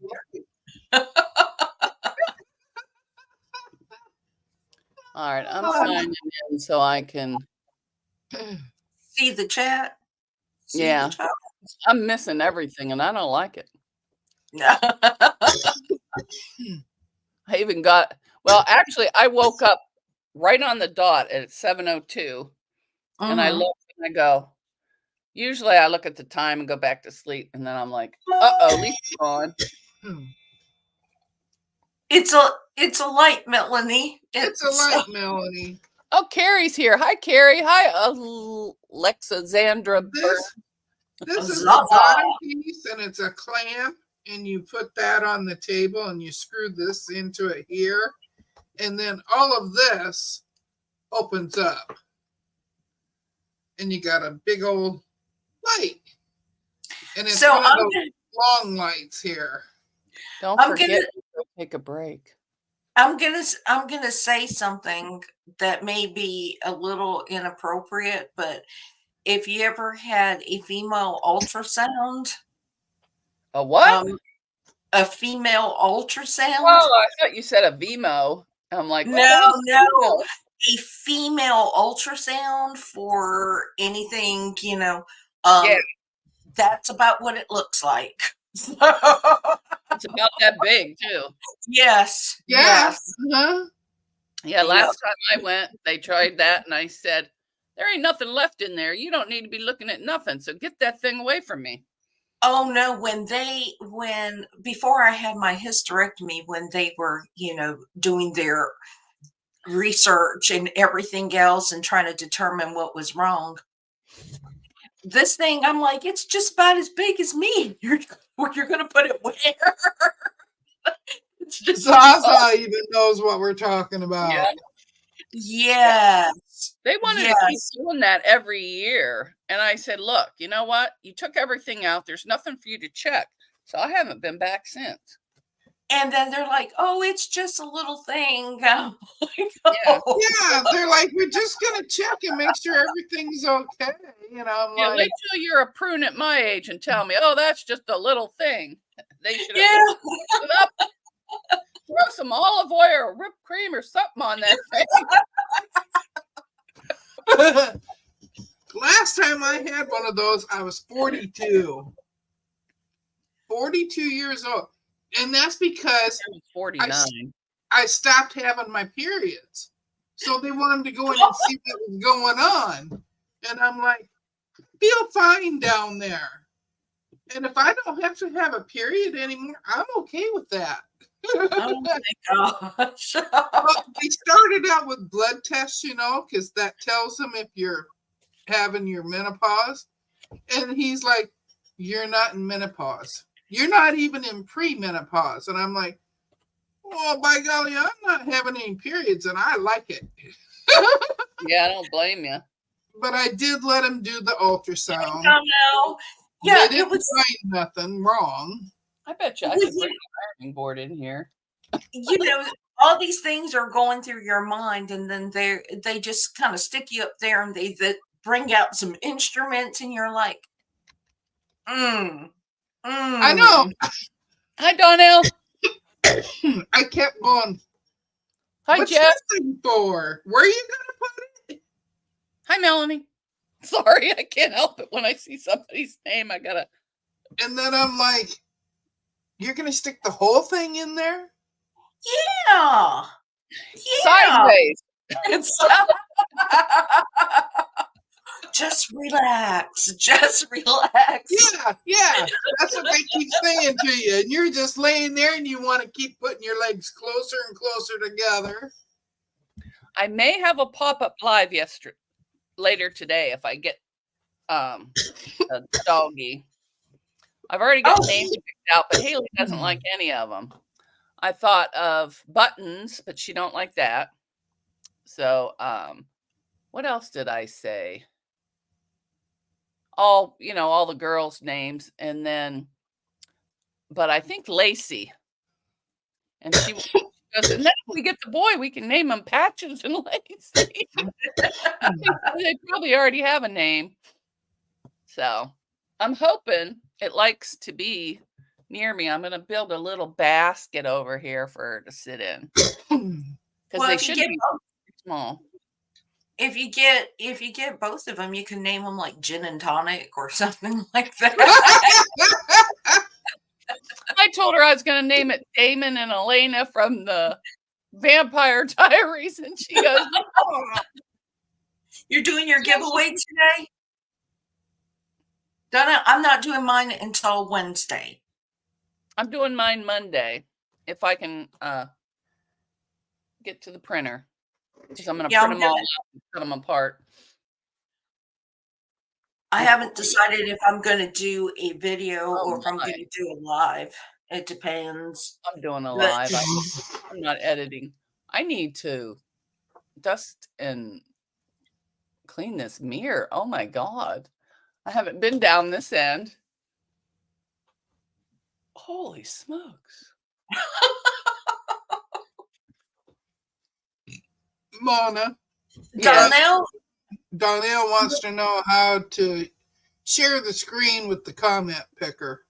All right, I'm signing in so I can. See the chat? See Yeah. the chat? I'm missing everything, and I don't like it. I even got. Well, actually, I woke up right on the dot at 7:02, and I look and I go. Usually, I look at the time and go back to sleep, and then I'm like, Lisa's gone. It's a light, Melanie. It's a light, Melanie. Oh, Carrie's here. Hi, Carrie. Hi, Alexandra. This is the bottom piece, and it's a clamp, and you put that on the table, and you screw this into it here, and then all of this opens up, and you got a big old light, and it's So one of those long lights here. Don't forget to take a break. I'm gonna say something that may be a little inappropriate, but if you ever had a female ultrasound, A what? A female ultrasound. Oh, I thought you said a Vimo. I'm like, no, a female ultrasound for anything, yeah. That's about what it looks like. It's about that big too. Yes. Yes. Yeah, last time I went, they tried that, and I said, there ain't nothing left in there. You don't need to be looking at nothing, so get that thing away from me. Oh no, before I had my hysterectomy, when they were, doing their research and everything else and trying to determine what was wrong, this thing, I'm like, it's just about as big as me. You're gonna put it where? It's just Zaza even knows what we're talking about. Yeah. Yes. They wanted to keep doing that every year. And I said, look, you know what? You took everything out. There's nothing for you to check. So I haven't been back since. And then they're like, oh, it's just a little thing. Yeah. Yeah, they're like, we're just going to check and make sure everything's okay. I'm like, wait till you're a prune at my age and tell me, oh, that's just a little thing. They should have it up, throw some olive oil or whipped cream or something on that thing. Last time I had one of those, I was 42. 42 years old. And that's because 49. I stopped having my periods. So they wanted to go in and see what was going on. And I'm like, feel fine down there. And if I don't have to have a period anymore, I'm okay with that. Oh my gosh. Well, they started out with blood tests, because that tells them if you're having your menopause. And he's like, you're not in menopause. You're not even in pre-menopause. And I'm like, well, by golly, I'm not having any periods, and I like it. Yeah, I don't blame you. But I did let him do the ultrasound. No. Yeah, they didn't find nothing wrong. I bet you I could bring an ironing board in here. All these things are going through your mind, and then they just kind of stick you up there, and they bring out some instruments, and you're like, I know. Hi, Donnell. I kept going. Hi, What's Jeff. this thing for? Where are you gonna put it? Hi, Melanie. Sorry, I can't help it. When I see somebody's name, I gotta. And then I'm like, you're gonna stick the whole thing in there? Yeah. Sideways. Just relax. Just relax. Yeah. That's what they keep saying to you. And you're just laying there and you want to keep putting your legs closer and closer together. I may have a pop-up live later today if I get a doggy. I've already got names picked out, but Haley doesn't like any of them. I thought of Buttons, but she don't like that. So, what else did I say? All the girls' names, and then, but I think Lacey, and And then if we get the boy, we can name him Patches and Lacey. They probably already have a name. So I'm hoping it likes to be near me. I'm going to build a little basket over here for her to sit in. Because they should be small. If you get both of them, you can name them like Gin and Tonic or something like that. I told her I was going to name it Damon and Elena from the Vampire Diaries, and she goes, "Oh." You're doing your giveaway today? Donna, I'm not doing mine until Wednesday. I'm doing mine Monday if I can get to the printer. Because I'm going to print them all out and cut them apart. I haven't decided if I'm going to do a video or if I'm going to do a live. It depends. I'm doing a live. I'm not editing. I need to dust and clean this mirror. Oh my God. I haven't been down this end. Holy smokes. Mona. Donnell wants to know how to share the screen with the comment picker.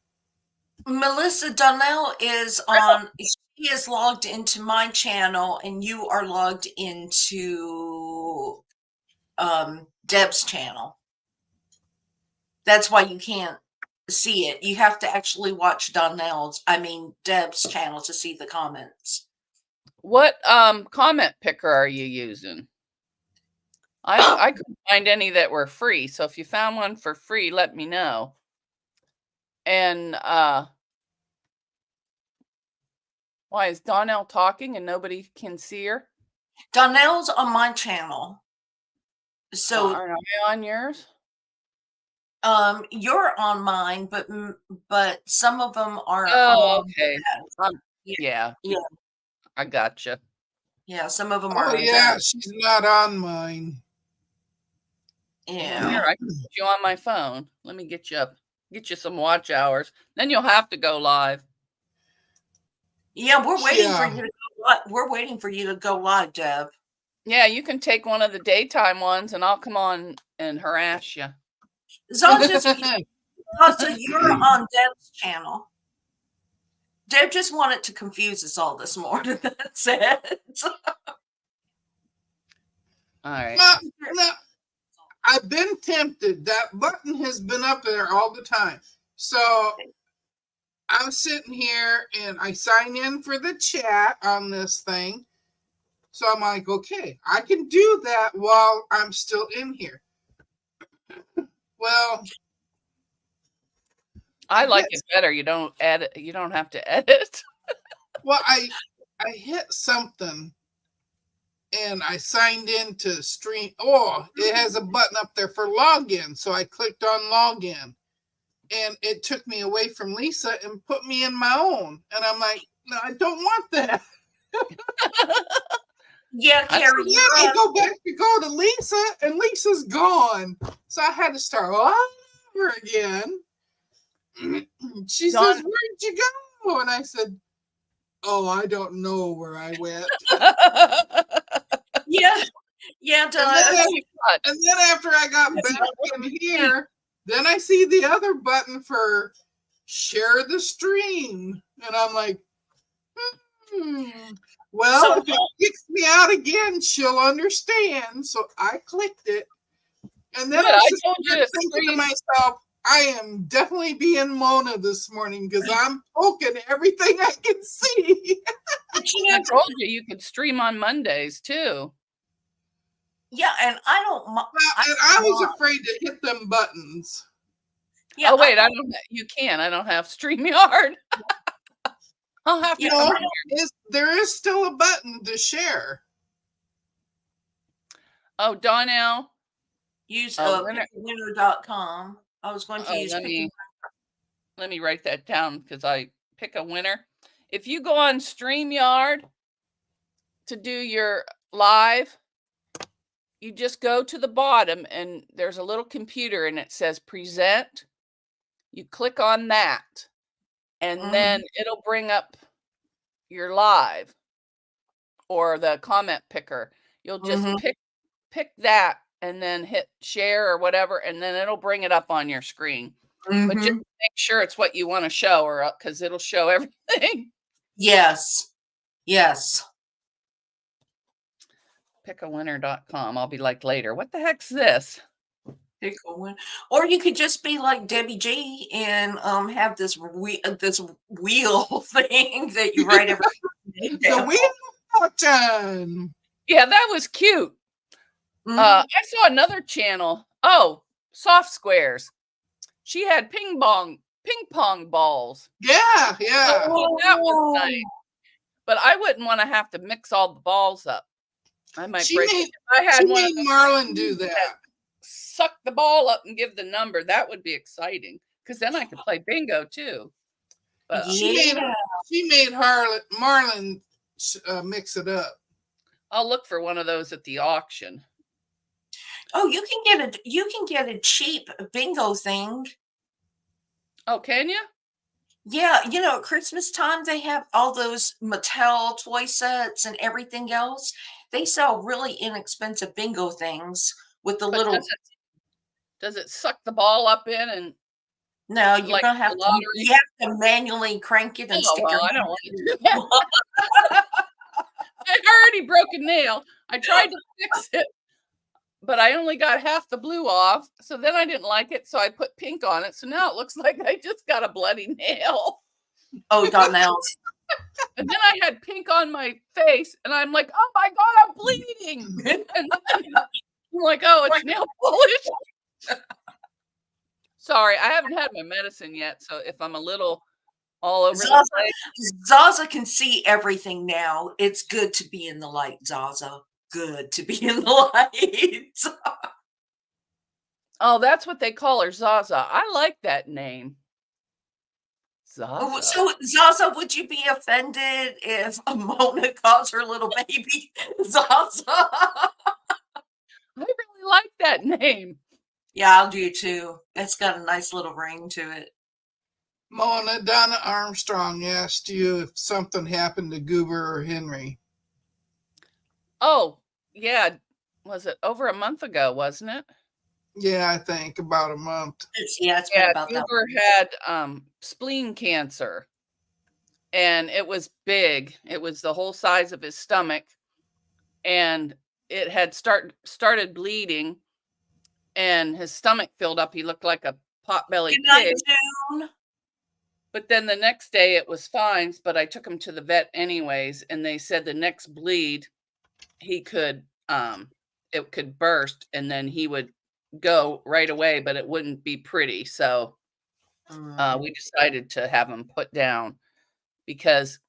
Melissa Donnell is on. She is logged into my channel, and you are logged into Deb's channel. That's why you can't see it. You have to actually watch Deb's channel to see the comments. What comment picker are you using? I couldn't find any that were free. So if you found one for free, let me know. And why is Donnell talking and nobody can see her? Donnell's on my channel. So are I on yours? You're on mine, but some of them are. Oh, okay. Yeah. I gotcha. Yeah, some of them are. Oh yeah, she's not on mine. Yeah. Here, I can put you on my phone. Let me get you up. Get you some watch hours. Then you'll have to go live. Yeah, we're waiting for you to go live. We're waiting for you to go live, Deb. Yeah, you can take one of the daytime ones and I'll come on and harass you. Zasha, you're on Deb's channel. Deb just wanted to confuse us all this morning. That's it. All right. No, I've been tempted. That button has been up there all the time. So I'm sitting here and I sign in for the chat on this thing. So I'm like, okay, I can do that while I'm still in here. Well, I like it better. You don't edit. You don't have to edit. Well, I hit something and I signed in to stream. Oh, it has a button up there for login. So I clicked on login and it took me away from Lisa and put me in my own. And I'm like, no, I don't want that. Yeah, Carrie. I go back to go to Lisa and Lisa's gone. So I had to start all over again. She says, where'd you go? And I said, oh, I don't know where I went. Yeah. And then after I got back in here, then I see the other button for share the stream. And I'm like, well, so, if it kicks me out again, she'll understand. So I clicked it. And then I told you thinking to myself, I am definitely being Mona this morning because I'm poking everything I can see. I told you could stream on Mondays too. Yeah, and I don't. I was afraid to hit them buttons. Yeah, oh wait, I don't. You can. I don't have StreamYard. I'll have to. There is still a button to share. Oh, Donnell. Use pickawinner.com. I was going to use. Let me write that down because I pick a winner. If you go on StreamYard to do your live, you just go to the bottom and there's a little computer and it says present. You click on that and then it'll bring up your live. or the comment picker. You'll just Mhm. pick that and then hit share or whatever, and then it'll bring it up on your screen. But just Mhm. make sure it's what you want to show, or because it'll show everything. Yes. Yes. Pickawinner.com. I'll be like later. What the heck's this? Pick a win or you could just be like Debbie G and, have this wheel thing that you write everything The down. Wheel of Fortune. Yeah, that was cute. Mhm. I saw another channel. Oh, Soft Squares. She had ping pong balls. Yeah, yeah. Oh, that was nice. Oh. But I wouldn't want to have to mix all the balls up. I might She break it. made If I had she one of made those Marlon do that that. suck the ball up and give the number, that would be exciting. Because then I could play bingo too. But Yeah. She made Marlon mix it up. I'll look for one of those at the auction. Oh, you can get a cheap bingo thing. Oh, can you? Yeah, at Christmas time, they have all those Mattel toy sets and everything else. They sell really inexpensive bingo things with the But little does it suck the ball up in and No, you're like gonna the have to lottery? you have to manually crank it and Oh, stick well, your I don't hand want to in do that. I already broke a nail. I tried to fix it, but I only got half the blue off. So then I didn't like it. So I put pink on it. So now it looks like I just got a bloody nail. Oh, you got nails. And then I had pink on my face. And I'm like, oh my God, I'm bleeding. And then I'm like, oh, it's nail polish. Sorry, I haven't had my medicine yet. So if I'm a little all over the Zaza place. Zaza can see everything now. It's good to be in the light, Zaza. Good to be in the light. Oh, that's what they call her, Zaza. I like that name. Oh, Zaza. so Zaza, would you be offended if Mona calls her little baby Zaza? I really like that name. Yeah, I'll do too. It's got a nice little ring to it. Mona, Donna Armstrong asked you if something happened to Goober or Henry. Oh, yeah. Was it over a month ago, wasn't it? Yeah, I think about a month. It's been Yeah, about that Goober had spleen cancer, and it was big. It was the whole size of his stomach, and it had started bleeding, and his stomach filled up. He looked like a pot-bellied Good night, pig. June. But then the next day it was fine, but I took him to the vet anyways, and they said the next bleed he could it could burst and then he would go right away, but it wouldn't be pretty. So we decided to have him put down because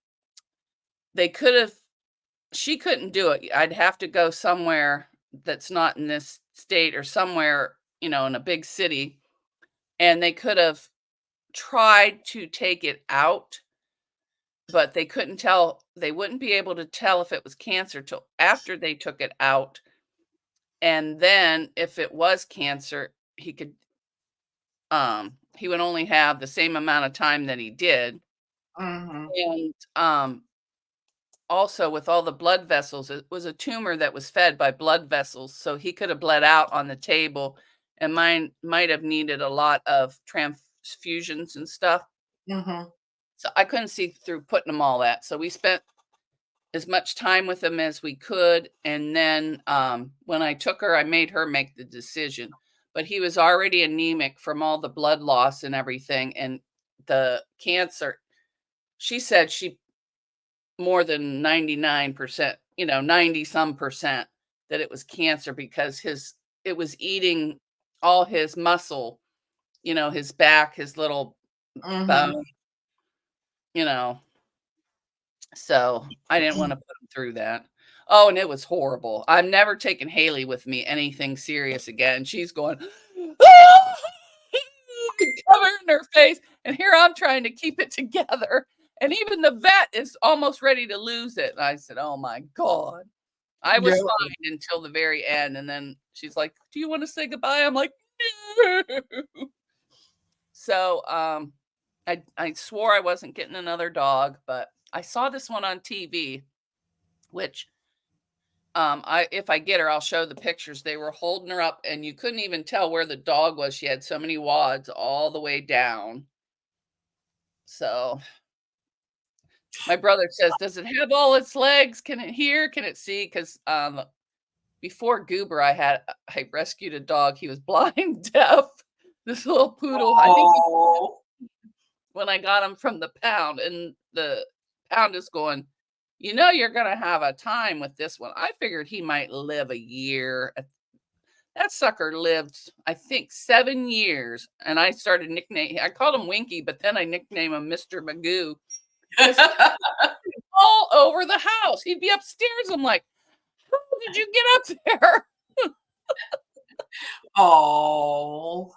she couldn't do it. I'd have to go somewhere that's not in this state or somewhere, in a big city, and they could have tried to take it out, but they couldn't tell. They wouldn't be able to tell if it was cancer till after they took it out. And then if it was cancer, he would only have the same amount of time that he did. Mhm. And also with all the blood vessels, it was a tumor that was fed by blood vessels, so he could have bled out on the table, and mine might have needed a lot of transfusions and stuff. Mhm. So I couldn't see through putting them all that. So we spent as much time with him as we could. And then when I took her, I made her make the decision. But he was already anemic from all the blood loss and everything. And the cancer, she said she more than 99%, 90 some percent that it was cancer because it was eating all his muscle, his back, his little Mhm. bone, so I didn't want to put him through that. Oh, and it was horrible. I'm never taking Haley with me anything serious again. She's going, "Ah!" covering her face, and here I'm trying to keep it together. And even the vet is almost ready to lose it. And I said, "Oh my God." I was Yeah. fine until the very end. And then she's like, "Do you want to say goodbye?" I'm like, "No." So I swore I wasn't getting another dog, but I saw this one on TV which if I get her, I'll show the pictures. They were holding her up, and you couldn't even tell where the dog was. She had so many wads all the way down. So my brother says, "Does it have all its legs? Can it hear? Can it see?" Because before Goober, I rescued a dog. He was blind, deaf. This little poodle. I think Oh, when I got him from the pound, and the pound is going, you're gonna have a time with this one. I figured he might live a year. That sucker lived, I think, 7 years, and I called him Winky, but then I nicknamed him Mr. Magoo. All over the house. He'd be upstairs. I'm like, how did you get up there? oh,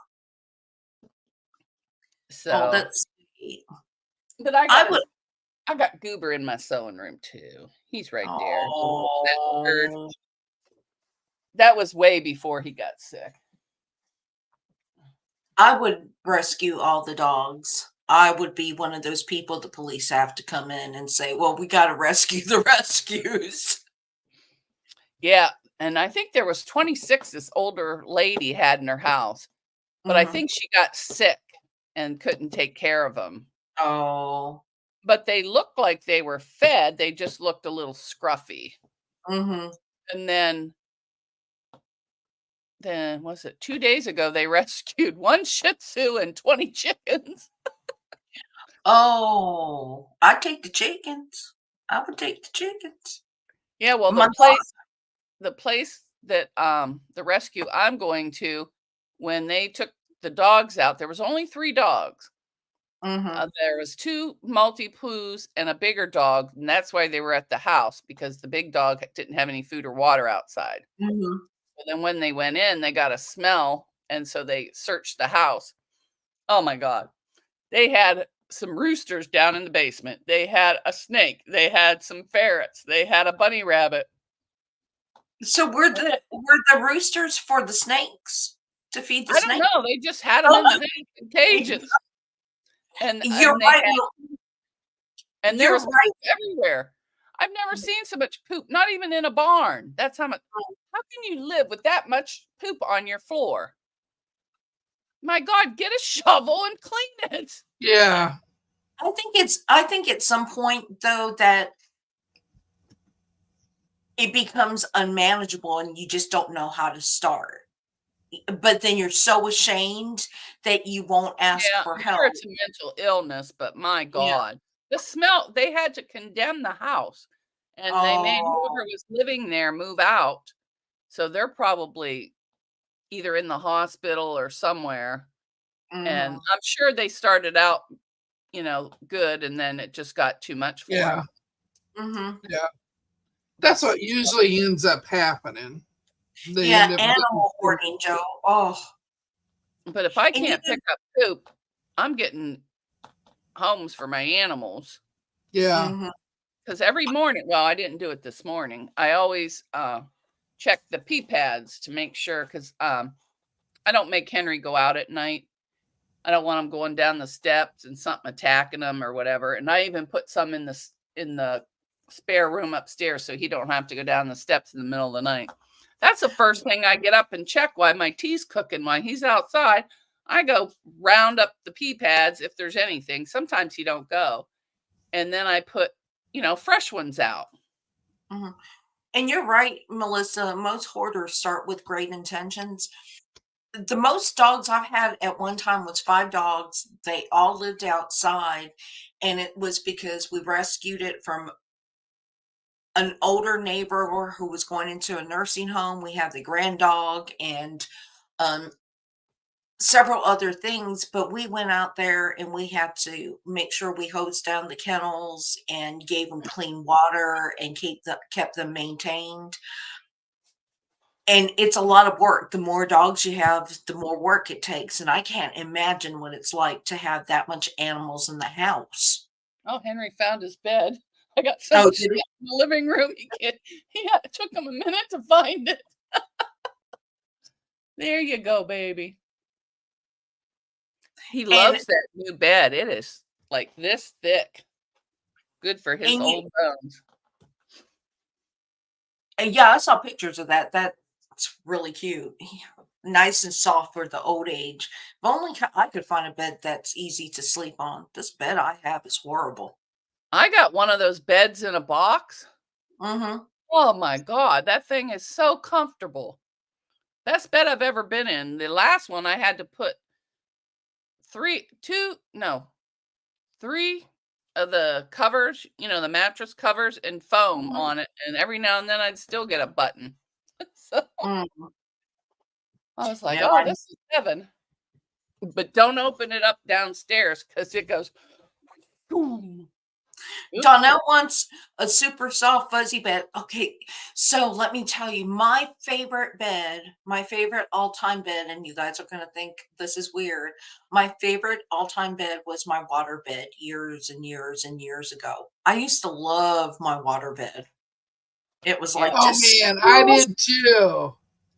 So, that's sweet. but I I got would. I got Goober in my sewing room too. He's right there. That bird. Oh, That was way before he got sick. I would rescue all the dogs. I would be one of those people the police have to come in and say, "Well, we got to rescue the rescues." Yeah, and I think there was 26 this older lady had in her house, but I Mhm. think she got sick and couldn't take care of them. Oh, But they looked like they were fed. They just looked a little scruffy. mhm. And then was it 2 days ago they rescued 1 Shih Tzu and 20 chickens. Oh, I'd take the chickens. I would take the chickens. Yeah, well, My the place that the rescue I'm going to, when they took the dogs out, there was only 3 dogs. Mhm. There was 2 Maltipoos and a bigger dog, and that's why they were at the house, because the big dog didn't have any food or water outside. Mhm. But then when they went in, they got a smell, and so they searched the house. Oh my god. They had some roosters down in the basement. They had a snake. They had some ferrets. They had a bunny rabbit. So were the roosters for the snakes to feed the I don't snake? know. They just had them in the cages, and You're they right. had, and there You're was right. poop everywhere. I've never seen so much poop, not even in a barn. That's how much. How can you live with that much poop on your floor? My God, get a shovel and clean it. Yeah. I think at some point though that it becomes unmanageable and you just don't know how to start. But then you're so ashamed that you won't ask Yeah, for I'm sure help. it's a mental illness, but my Yeah. God, the smell, they had to condemn the house, and they made whoever Oh. was living there move out. So they're probably either in the hospital or somewhere. And Mhm. I'm sure they started out, good, and then it just got too much for Yeah. them. Mhm. Yeah. But That's what usually ends up happening. They Yeah, end up getting animal sick. hoarding, Joe. Oh, if I and you can't pick up poop, I'm getting homes for my animals. Yeah. mhm. Because every morning, well, I didn't do it this morning. I always check the pee pads to make sure, because I don't make Henry go out at night. I don't want him going down the steps and something attacking him or whatever. And I even put some in the spare room upstairs so he don't have to go down the steps in the middle of the night. That's the first thing I get up and check while my tea's cooking. While he's outside, I go round up the pee pads if there's anything. Sometimes he don't go. And then I put, fresh ones out. Mhm. And you're right, Melissa. Most hoarders start with great intentions. The most dogs I've had at one time was 5 dogs. They all lived outside, and it was because we rescued it from an older neighbor who was going into a nursing home. We have the grand dog and um, several other things, but we went out there and we had to make sure we hosed down the kennels and gave them clean water and kept them maintained. And it's a lot of work. The more dogs you have, the more work it takes, and I can't imagine what it's like to have that much animals in the house. Oh, Henry found his bed. I got so Oh, much did stuff it? in the living room. It took him a minute to find it. There you go, baby. He And loves that new bed. It is like this thick. Good for his and you old bones. Yeah, I saw pictures of that. That's really cute. Nice and soft for the old age. If only I could find a bed that's easy to sleep on. This bed I have is horrible. I got one of those beds in a box. Mm-hmm. Oh my God, that thing is so comfortable. Best bed I've ever been in. The last one I had to put three of the covers, the mattress covers and foam Mhm. on it. And every now and then I'd still get a button. So Mm. I was like, No, oh, this is heaven. But don't open it up downstairs because it goes boom. Oops. Donnell wants a super soft fuzzy bed. Okay, so let me tell you, my favorite bed, my favorite all-time bed, and you guys are gonna think this is weird. My favorite all-time bed was my water bed years and years and years ago. I used to love my water bed. It was like Yeah. Oh just man, I did too.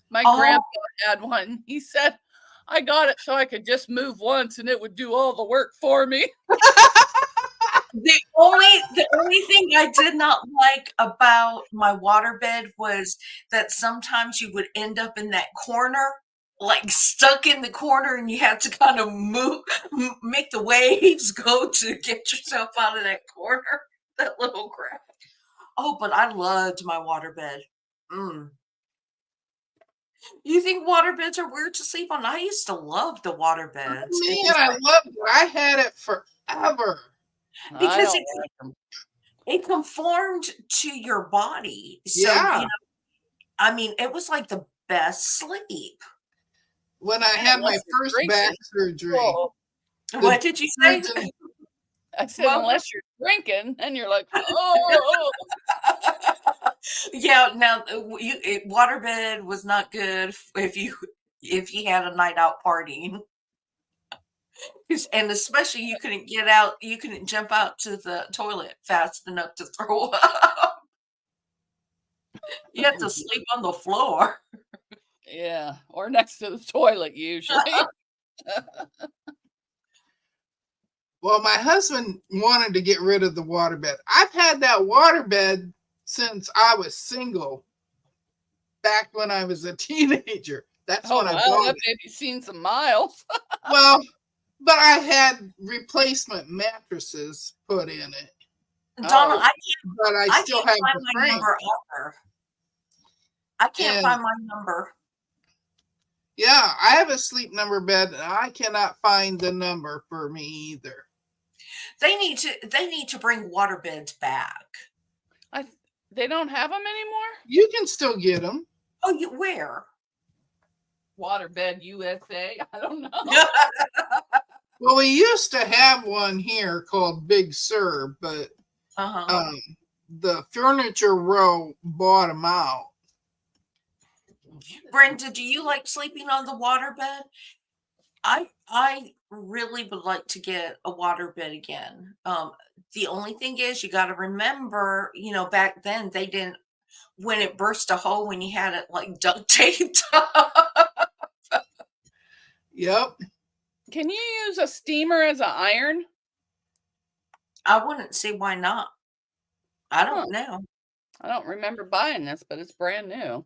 My oh, grandpa had one. He said, I got it so I could just move once and it would do all the work for me. the only thing I did not like about my waterbed was that sometimes you would end up in that corner, like stuck in the corner, and you had to kind of make the waves go to get yourself out of that corner, that little crap. Oh, but I loved my waterbed. Mm. You think waterbeds are weird to sleep on? I used to love the waterbeds. It Man, was I like loved it. I had it forever. I because don't it like them. it conformed to your body. So, Yeah. I mean, it was like the best sleep. When I And had my unless you're first back drinking. surgery, Oh, What did you say? surgeon, I said, Well, unless you're drinking, and you're like, oh, yeah. Now, waterbed was not good if you had a night out partying, and especially you couldn't get out, you couldn't jump out to the toilet fast enough to throw up. You had to sleep on the floor. yeah, or next to the toilet usually. well, my husband wanted to get rid of the waterbed. I've had that waterbed since I was single, back when I was a teenager. That's Oh when I wow, bought that it. baby's seen some miles. Well, but I had replacement mattresses put in it, Donna, Oh, but I I still can't have find the my frame. number either. I can't And find my number. yeah, I have a sleep number bed, and I cannot find the number for me either. They need to bring water beds back. they don't have them anymore. You can still get them. Oh, you where? Waterbed USA. I don't know. Well, we used to have one here called Big Sur, but Uh-huh. the Furniture Row bought them out. Brenda, do you like sleeping on the water bed? I really would like to get a water bed again. The only thing is you got to remember, back then they didn't when it burst a hole when you had it like duct taped up. Yep. Can you use a steamer as an iron? I wouldn't see why not. I Huh. don't know. I don't remember buying this, but it's brand new.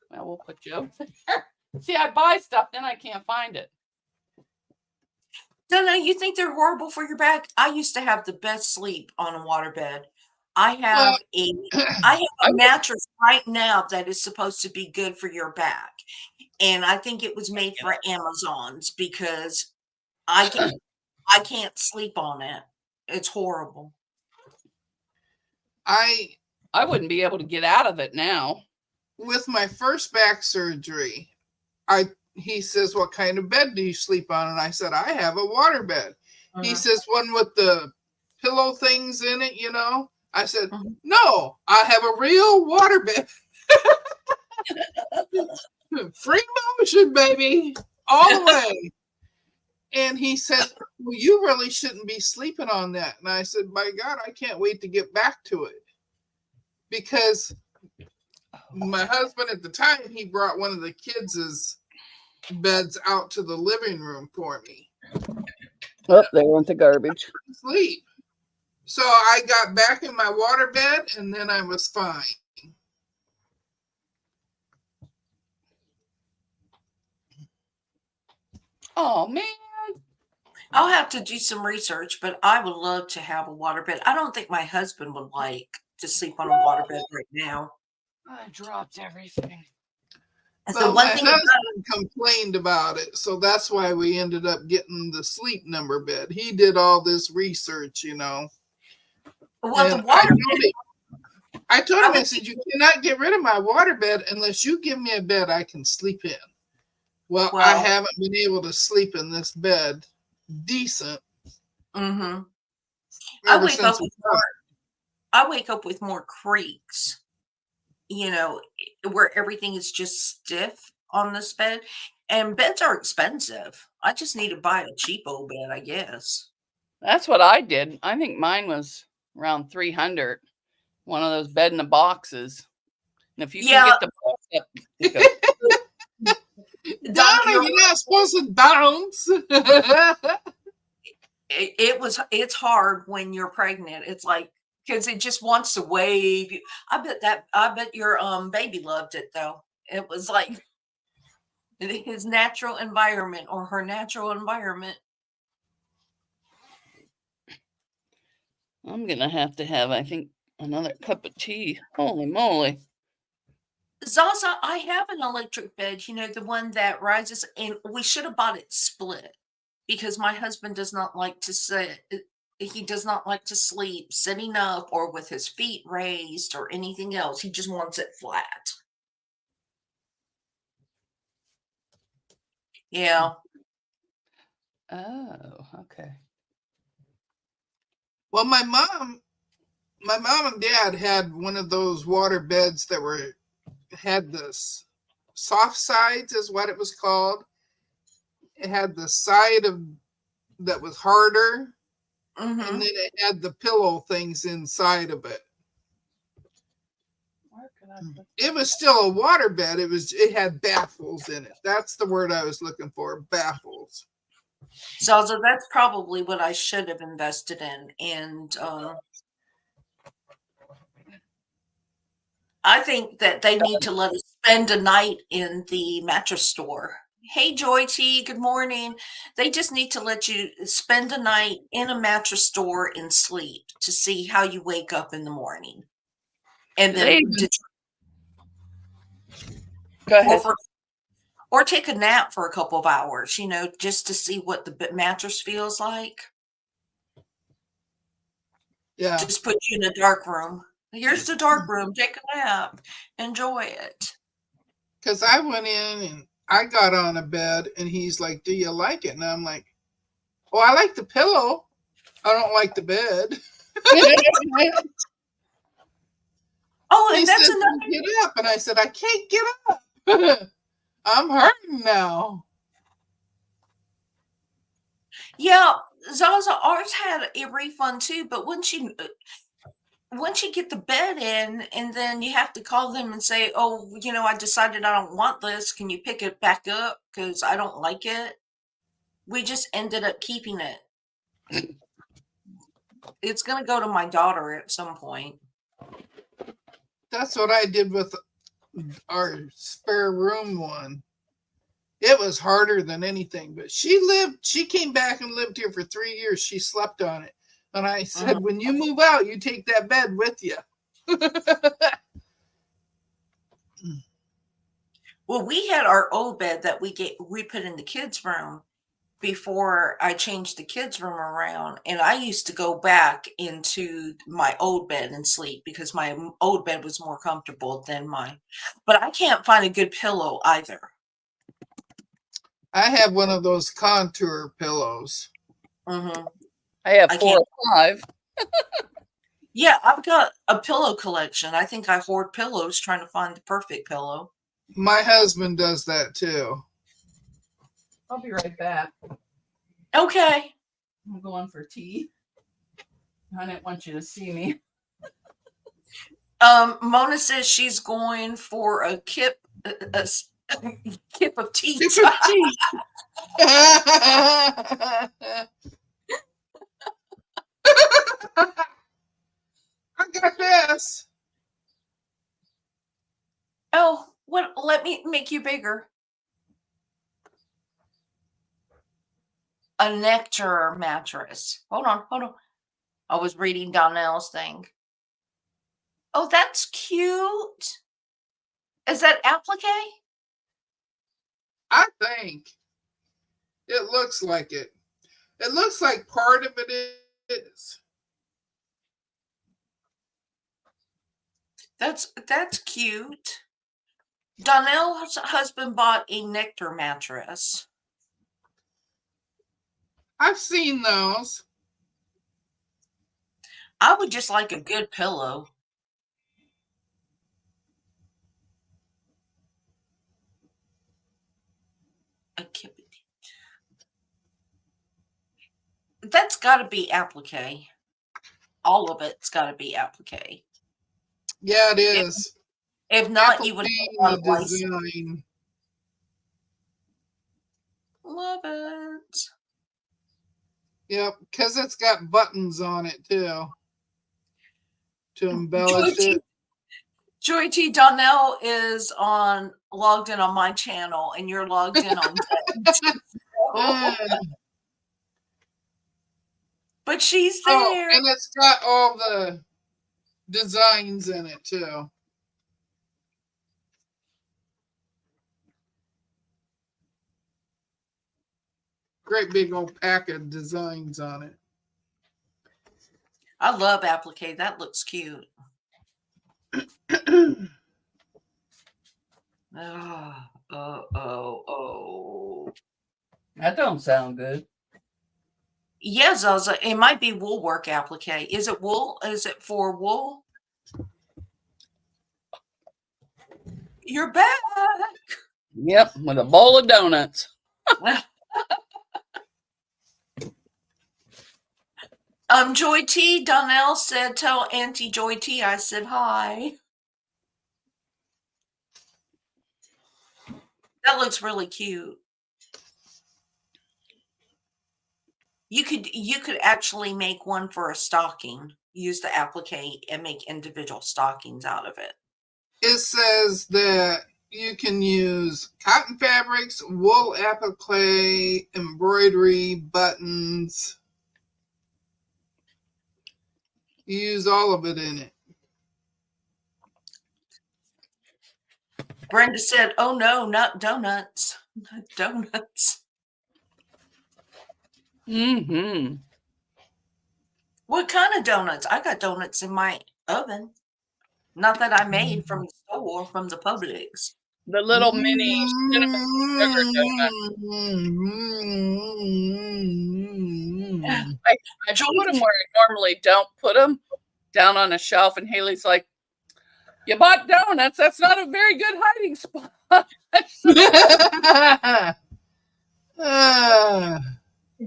Well, we'll put you over there. See, I buy stuff, then I can't find it. No, you think they're horrible for your back? I used to have the best sleep on a waterbed. I have Well, a I have I a would, mattress right now that is supposed to be good for your back. And I think it was made for Amazons because I can't sleep on it. It's horrible. I I wouldn't be able to get out of it now. with my first back surgery, he says, "What kind of bed do you sleep on?" And I said, "I have a water bed." He Mhm, says, "One with the pillow things in it, you know?" I said, mhm. "No, I have a real water bed. Free motion, baby, all the way." And he said, "Well, you really shouldn't be sleeping on that." And I said, "My God, I can't wait to get back to it." Because my husband at the time, he brought one of the kids' beds out to the living room for me Oh, they went the garbage. to sleep. So I got back in my water bed and then I was fine. Oh man. I'll have to do some research, but I would love to have a waterbed. I don't think my husband would like to sleep on a waterbed right now. I dropped everything. And so Well, one my thing about husband complained about it, so that's why we ended up getting the Sleep Number bed. He did all this research, well, the and waterbed. I told I him, I would said, you cannot get rid of my waterbed unless you give me a bed I can sleep in. Well, I Well, haven't been able to sleep in this bed decent I ever wake up since we with more. I wake up with more creaks. You know, where everything is just stiff on this bed. And beds are expensive. I just need to buy a cheapo bed, I guess. That's what I did. I think mine was around 300. One of those bed in the boxes. And if you can Yeah, get the box up, you go, Donna, Donna, you're not supposed to bounce. it's hard when you're pregnant. It's like because it just wants to wave. I bet your baby loved it though. It was like his natural environment or her natural environment. I'm gonna have to have, I think, another cup of tea. Holy moly. Zaza, I have an electric bed, the one that rises, and we should have bought it split because my husband does not like to sit. He does not like to sleep sitting up or with his feet raised or anything else. He just wants it flat. Yeah. Oh, okay. Well, my mom and dad had one of those water beds that had the soft sides, is what it was called. It had the side that was harder, and Hmm. then it had the pillow things inside of it. Where can I put It was still a water bed. It had baffles in it. That's the word I was looking for, baffles. Zaza, that's probably what I should have invested in. And I think that they need to let us spend a night in the mattress store. Hey, Joy T, good morning. They just need to let you spend a night in a mattress store and sleep to see how you wake up in the morning. And Do they then, even go or, ahead? or take a nap for a couple of hours, just to see what the mattress feels like. Yeah, Just put you in a dark room. Here's the dark room. Take a nap. Enjoy it. because I went in and I got on a bed, and he's like, "Do you like it?" And I'm like, "Oh, I like the pillow. I don't like the bed." Oh, He and that's said, another. "Get up," and I said, "I can't get up. I'm hurting now." Yeah, Zaza, ours had a refund too, but once you get the bed in, and then you have to call them and say, "Oh, I decided I don't want this. Can you pick it back up? Because I don't like it." We just ended up keeping it. It's gonna go to my daughter at some point. That's what I did with our spare room one. It was harder than anything, but she came back and lived here for 3 years. She slept on it. And I said, Mhm. when you move out, you take that bed with you. Well, we had our old bed that we put in the kids' room before I changed the kids' room around, and I used to go back into my old bed and sleep because my old bed was more comfortable than mine. But I can't find a good pillow either. I have one of those contour pillows. Hmm. I have I 4 can't. or 5. Yeah, I've got a pillow collection. I think I hoard pillows trying to find the perfect pillow. My husband does that too. I'll be right back. Okay. I'm going for tea. I didn't want you to see me. Mona says she's going for a kip kip of tea. Sip of tea. I got this. Oh, what? Let me make you bigger. a Nectar mattress. Hold on. I was reading Donnell's thing. Oh, that's cute. Is that applique? I think it looks like it. It looks like part of it is. That's cute. Donnell's husband bought a Nectar mattress. I've seen those. I would just like a good pillow. A Kippity. That's got to be applique. All of it's got to be applique. Yeah, it is. If not, you would Applique have in a the license. design. Love it. Yep, because it's got buttons on it too to embellish it. Joy T. Donnell is logged in on my channel, and you're logged in on but she's there. And it's got all the designs in it too. Great big old pack of designs on it. I love applique. That looks cute. Oh. That don't sound good. Yeah, Zaza, it might be wool work applique. Is it wool? Is it for wool? You're back. Yep, with a bowl of donuts. Joy T. Donnell said, tell Auntie Joy T I said hi. That looks really cute. You could actually make one for a stocking. Use the applique and make individual stockings out of it. It says that you can use cotton fabrics, wool applique, embroidery, buttons. You use all of it in it. Brenda said, oh no, not donuts. Not donuts. Mm-hmm. What kind of donuts? I got donuts in my oven. Not that I made from the store, from the Publix. The little mini cinnamon sugar donut. I put them where I normally don't put them, down on a shelf, and Haley's like, you bought donuts. That's not a very good hiding spot.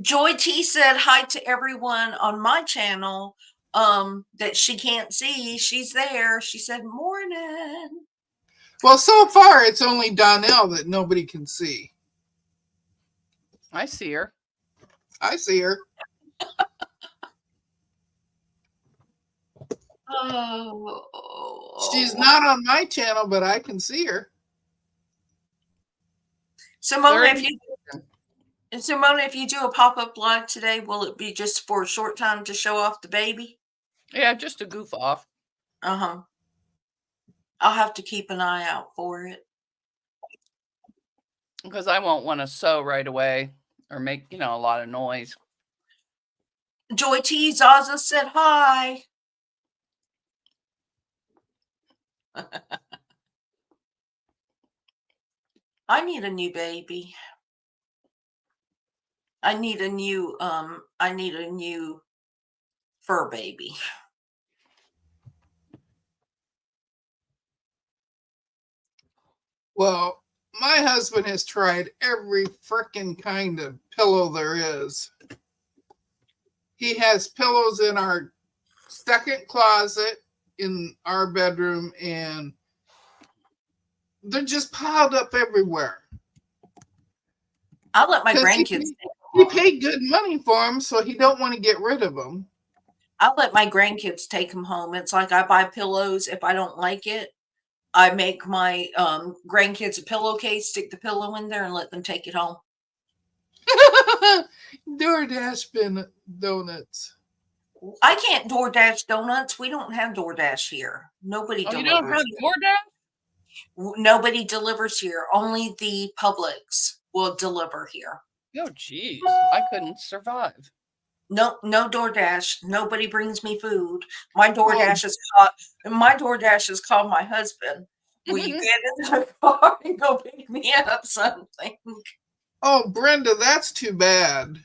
Joy T said hi to everyone on my channel that she can't see. She's there. She said, morning. Well, so far, it's only Donnell that nobody can see. I see her. I see her. Oh. She's not on my channel, but I can see her. Simone, if you do a pop-up live today, will it be just for a short time to show off the baby? Yeah, just to goof off. Uh-huh. I'll have to keep an eye out for it. Because I won't want to sew right away or make, a lot of noise. Joy T. Zaza said hi. I need a new baby. I need a new fur baby. Well, my husband has tried every frickin' kind of pillow there is. He has pillows in our second closet in our bedroom, and they're just piled up everywhere. I'll let my grandkids. He paid good money for them, so he don't want to get rid of them. I'll let my grandkids take them home. It's like I buy pillows. If I don't like it, I make my grandkids a pillowcase, stick the pillow in there, and let them take it home. DoorDash bin donuts. I can't DoorDash donuts. We don't have DoorDash here. Nobody Oh, you don't delivers have here. DoorDash? Nobody delivers here. Only the Publix will deliver here. Oh, geez. I couldn't survive. No DoorDash. Nobody brings me food. My Well, DoorDash is called my husband. Will you get in the car and go pick me up something? oh, Brenda, that's too bad.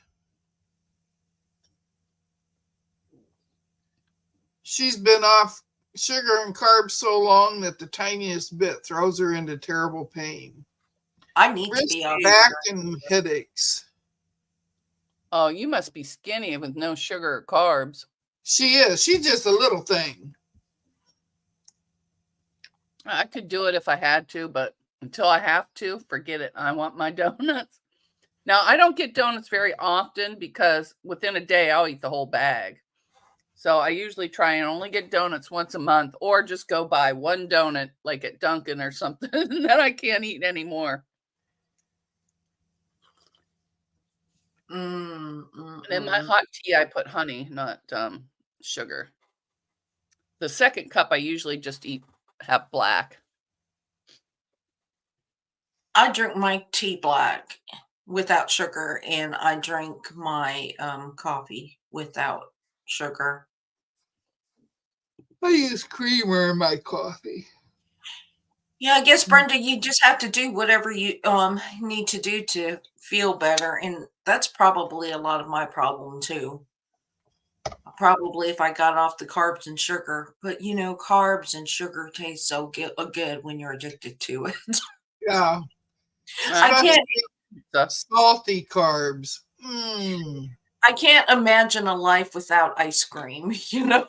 She's been off sugar and carbs so long that the tiniest bit throws her into terrible pain. I need to Wrist, be on back, sugar. and headaches. Oh, you must be skinny with no sugar or carbs. She is. She's just a little thing. I could do it if I had to, but until I have to, forget it. I want my donuts. Now, I don't get donuts very often because within a day, I'll eat the whole bag. So I usually try and only get donuts once a month or just go buy one donut like at Dunkin' or something that I can't eat anymore. And in my hot tea, I put honey, not sugar. The second cup, I usually just have black. I drink my tea black without sugar, and I drink my coffee without sugar. I use creamer in my coffee. Yeah, I guess Brenda, you just have to do whatever you need to do to feel better, and that's probably a lot of my problem too. Probably if I got off the carbs and sugar, but carbs and sugar taste so good when you're addicted to it. Yeah. I can't. Salty carbs. Mm. I can't imagine a life without ice cream,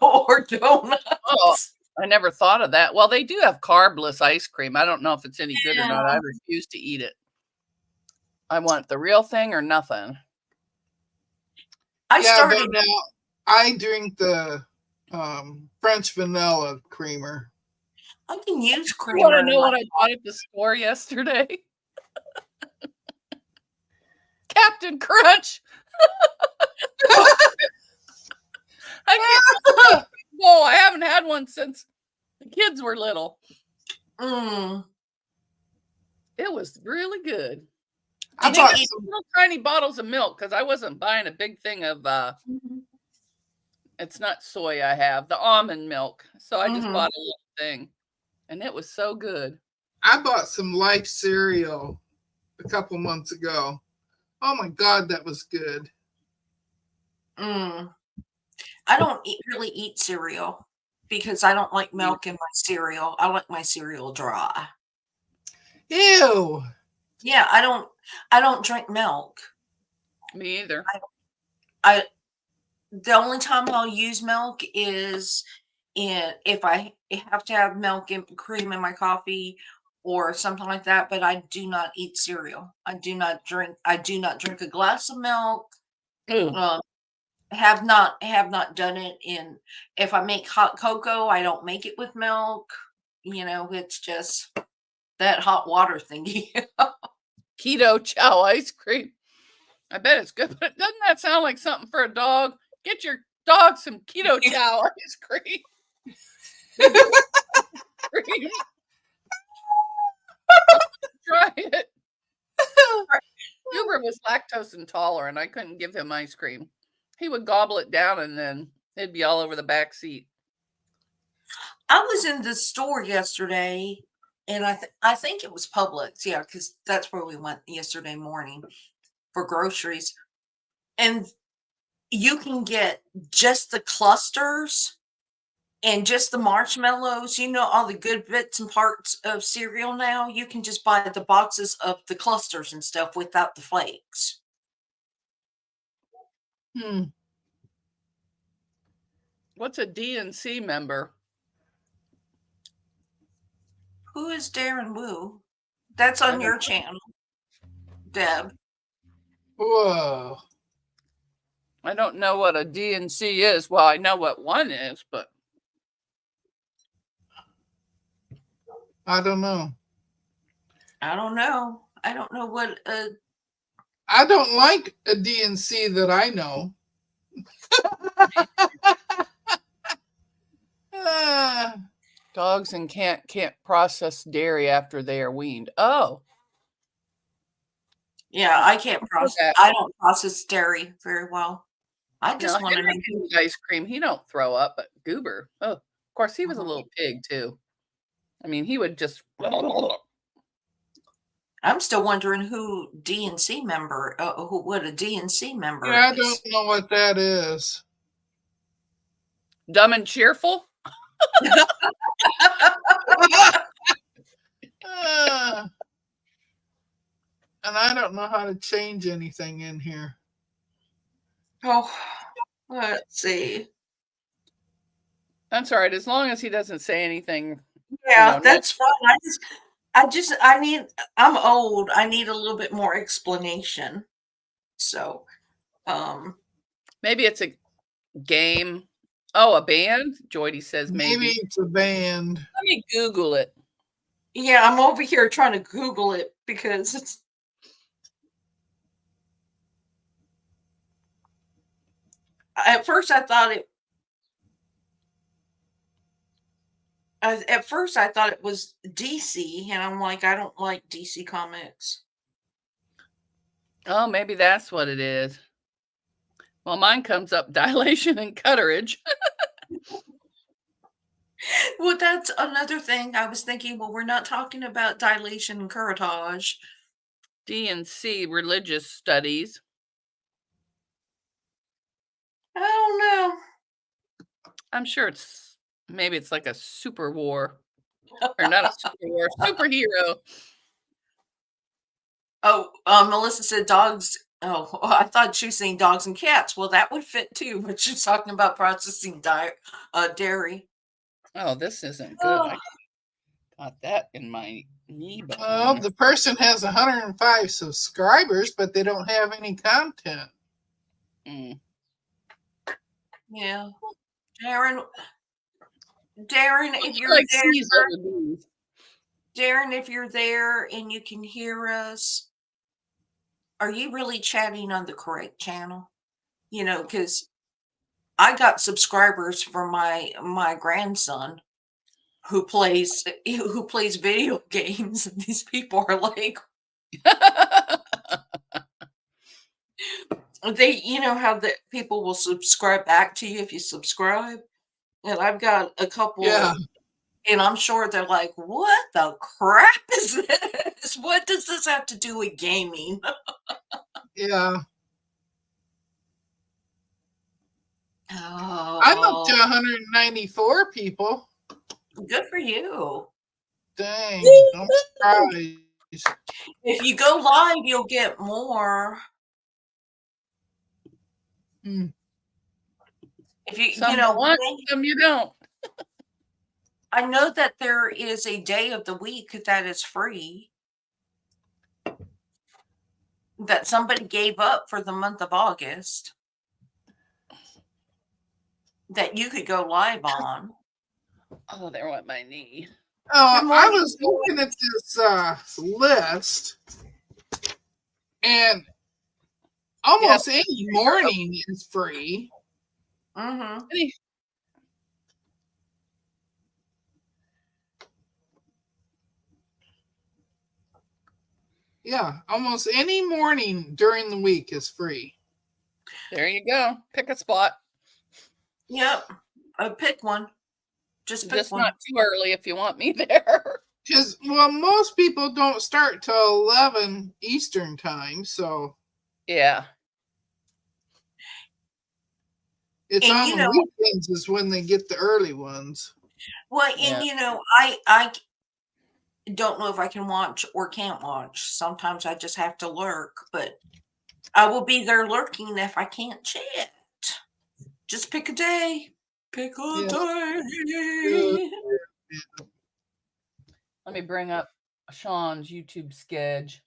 or donuts. Oh, I never thought of that. Well, they do have carbless ice cream. I don't know if it's any good or not. I refuse to eat it. I want the real thing or nothing. But now I drink the French vanilla creamer. I can use creamer. You want to know what I bought at the store yesterday? Captain Crunch. I haven't had one since the kids were little. It was really good. I bought little tiny bottles of milk because I wasn't buying a big thing of it's not soy I have, the almond milk. So I just bought a little thing. And it was so good. I bought some Life cereal a couple months ago. Oh my God, that was good. I don't really eat cereal because I don't like milk in my cereal. I like my cereal dry. Ew. Yeah, I don't drink milk. Me either. The only time I'll use milk is if I have to have milk and cream in my coffee or something like that, but I do not eat cereal. I do not drink a glass of milk. Have not done it if I make hot cocoa, I don't make it with milk. It's just that hot water thingy. Keto chow ice cream. I bet it's good, but doesn't that sound like something for a dog? Get your dog some keto chow ice cream. Try it. Hubert was lactose intolerant. I couldn't give him ice cream. He would gobble it down and then it'd be all over the back seat. I was in the store yesterday, and I think it was Publix, yeah, because that's where we went yesterday morning for groceries. And you can get just the clusters and just the marshmallows, all the good bits and parts of cereal now. You can just buy the boxes of the clusters and stuff without the flakes. What's a DNC member? Who is Darren Wu? That's on your channel, Deb. Whoa. I don't know what a DNC is. Well, I know what one is, but I don't know. I don't know. I don't know what I don't like a DNC that I know. Ah, Dogs and can't process dairy after they are weaned. Oh, Yeah, I can't process. that. I don't process dairy very well. I No, just want to know. Henry can eat ice cream. He don't throw up, but Goober. Oh, of course, he was a Mhm. little pig too. I mean, he would just. I'm still wondering who DNC member, what a DNC member yeah, I is. don't know what that is. Dumb and cheerful. Ah, and I don't know how to change anything in here. Oh, let's see. That's all right, as long as he doesn't say anything. Yeah, no- that's fine. I'm old. I need a little bit more explanation. So, Maybe it's a game. Oh, a band. Joydy says Maybe maybe. it's a band. Let me Google it. yeah, I'm over here trying to Google it because it's. At first, I thought it. At first, I thought it was DC, and I'm like, I don't like DC comics. Oh, maybe that's what it is. Well, mine comes up dilation and cutterage. Well, that's another thing. I was thinking, well, we're not talking about dilation and curettage. DNC religious studies. I don't know. I'm sure maybe it's like a super war. Or not a super war, superhero. Oh, Melissa said dogs. Oh, I thought she was saying dogs and cats. Well, that would fit too, but she's talking about processing dairy. Oh, this isn't good. Oh, I got that in my knee Well, bone. the person has 105 subscribers, but they don't have any content. Mm. yeah. Darren, if you're Like there, C's over B's. Darren, if you're there and you can hear us, are you really chatting on the correct channel? You know, because I got subscribers for my grandson who plays video games, and these people are like, you know how the people will subscribe back to you if you subscribe, and I've got a couple, Yeah. and I'm sure they're like, what the crap is this? What does this have to do with gaming? Yeah. I'm up to Oh, 194 people. good for you. Dang. I'm surprised. If you go live, you'll get more. Hmm. If you Some you know, want, some you don't. I know that there is a day of the week that is free that somebody gave up for the month of August that you could go live on. Oh, there went my knee. Oh, Good I morning, was looking at this list, and almost any morning is free. Mm-hmm. Yeah, almost any morning during the week is free. There you go. Pick a spot. Yep. Pick one. Just pick Just one. not too early if you want me there. Because, well, most people don't start till 11 Eastern time, so Yeah. it's And, on you the know, weekends is when they get the early ones. well, Yeah. and you know, I don't know if I can watch or can't watch. Sometimes I just have to lurk, but I will be there lurking if I can't chat. Just pick a day. Pick a Yeah. day. Let me bring up Sean's YouTube sketch.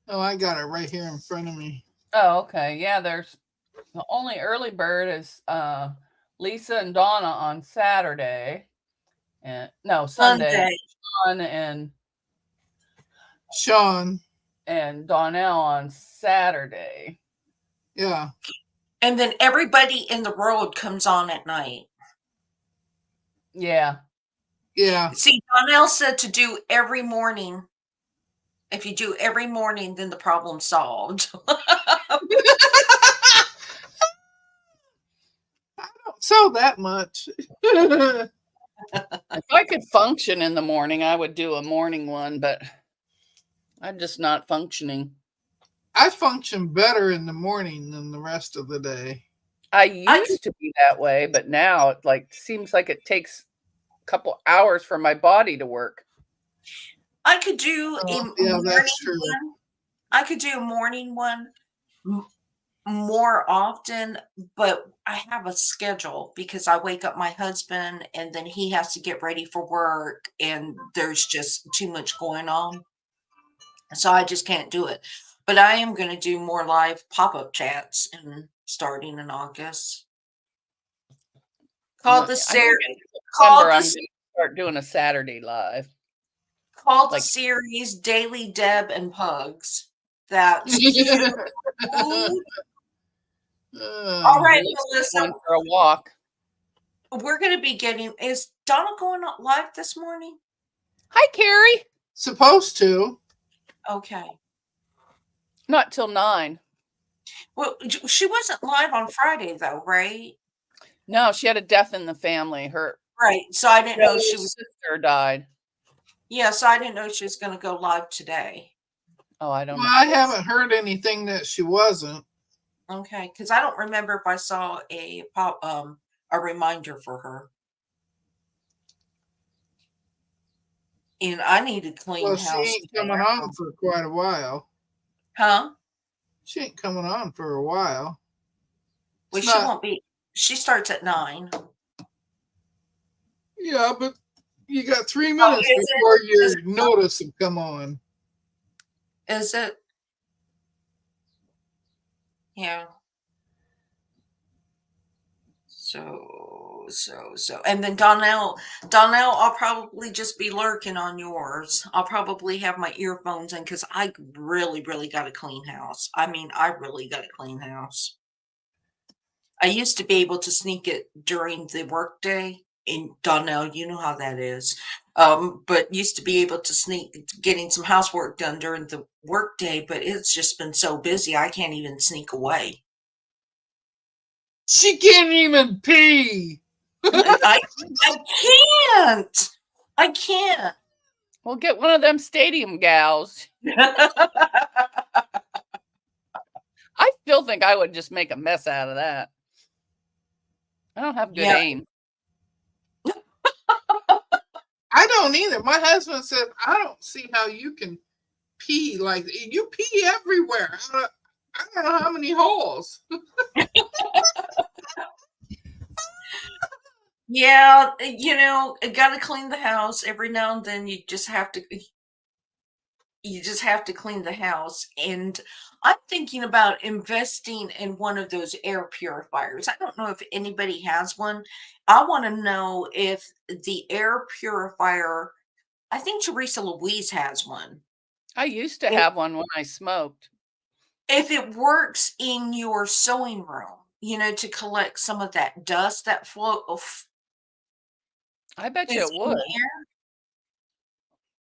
Oh, I got it right here in front of me. Oh, okay. Yeah, there's the only early bird is Lisa and Donna on Saturday. And no, Sunday. Sunday. Sean and Sean. and Donnell on Saturday. Yeah. And then everybody in the world comes on at night. Yeah. Yeah. See, Donnell said to do every morning. If you do every morning, then the problem's solved. I don't sell that much. If I could function in the morning, I would do a morning one, but I'm just not functioning. I function better in the morning than the rest of the day. I used to be that way, but now it like seems like it takes a couple hours for my body to work. I could do a Oh, yeah, morning that's true. one. I could do a morning one more often, but I have a schedule because I wake up my husband and then he has to get ready for work and there's just too much going on. So I just can't do it. But I am going to do more live pop-up chats and starting in August. Call the I think series. in Call September, I'm the, going to start doing a Saturday live. call the Like- series Daily Deb and Pugs. That's cute. All right, Melissa. Going for a walk. We're going to be getting. Is Donna going on live this morning? Hi, Carrie. Supposed to. Okay. Not till 9. Well, she wasn't live on Friday though, right? No, she had a death in the family. Her Right. So I didn't know she brother's was. sister died. Yeah. So I didn't know she was going to go live today. Oh, I don't Well, know. I haven't heard anything that she wasn't. Okay, because I don't remember if I saw a reminder for her. And I need to clean Well, the she house. ain't today. coming on for quite a while. Huh? She ain't coming on for a while. Well, It's she not- won't be. She starts at 9. Yeah, but you got 3 minutes is it? before your Is it? notice will come on. Is it? Yeah. So, and then Donnell, I'll probably just be lurking on yours. I'll probably have my earphones in because I really, really got a clean house. I mean, I really got a clean house. I used to be able to sneak it during the workday, and Donnell, you know how that is. But used to be able to sneak getting some housework done during the workday, but it's just been so busy I can't even sneak away. She can't even pee. I can't. I can't. We'll get one of them stadium gals. I still think I would just make a mess out of that. I don't have good Yeah. aim. I don't either. My husband said, I don't see how you can pee like you pee everywhere. I don't know how many holes. Yeah, gotta clean the house every now and then. You just have to clean the house. And I'm thinking about investing in one of those air purifiers. I don't know if anybody has one. I want to know if the air purifier, I think Teresa Louise has one. I used to It- have one when I smoked. If it works in your sewing room, to collect some of that dust that float I bet you is it in would. the air.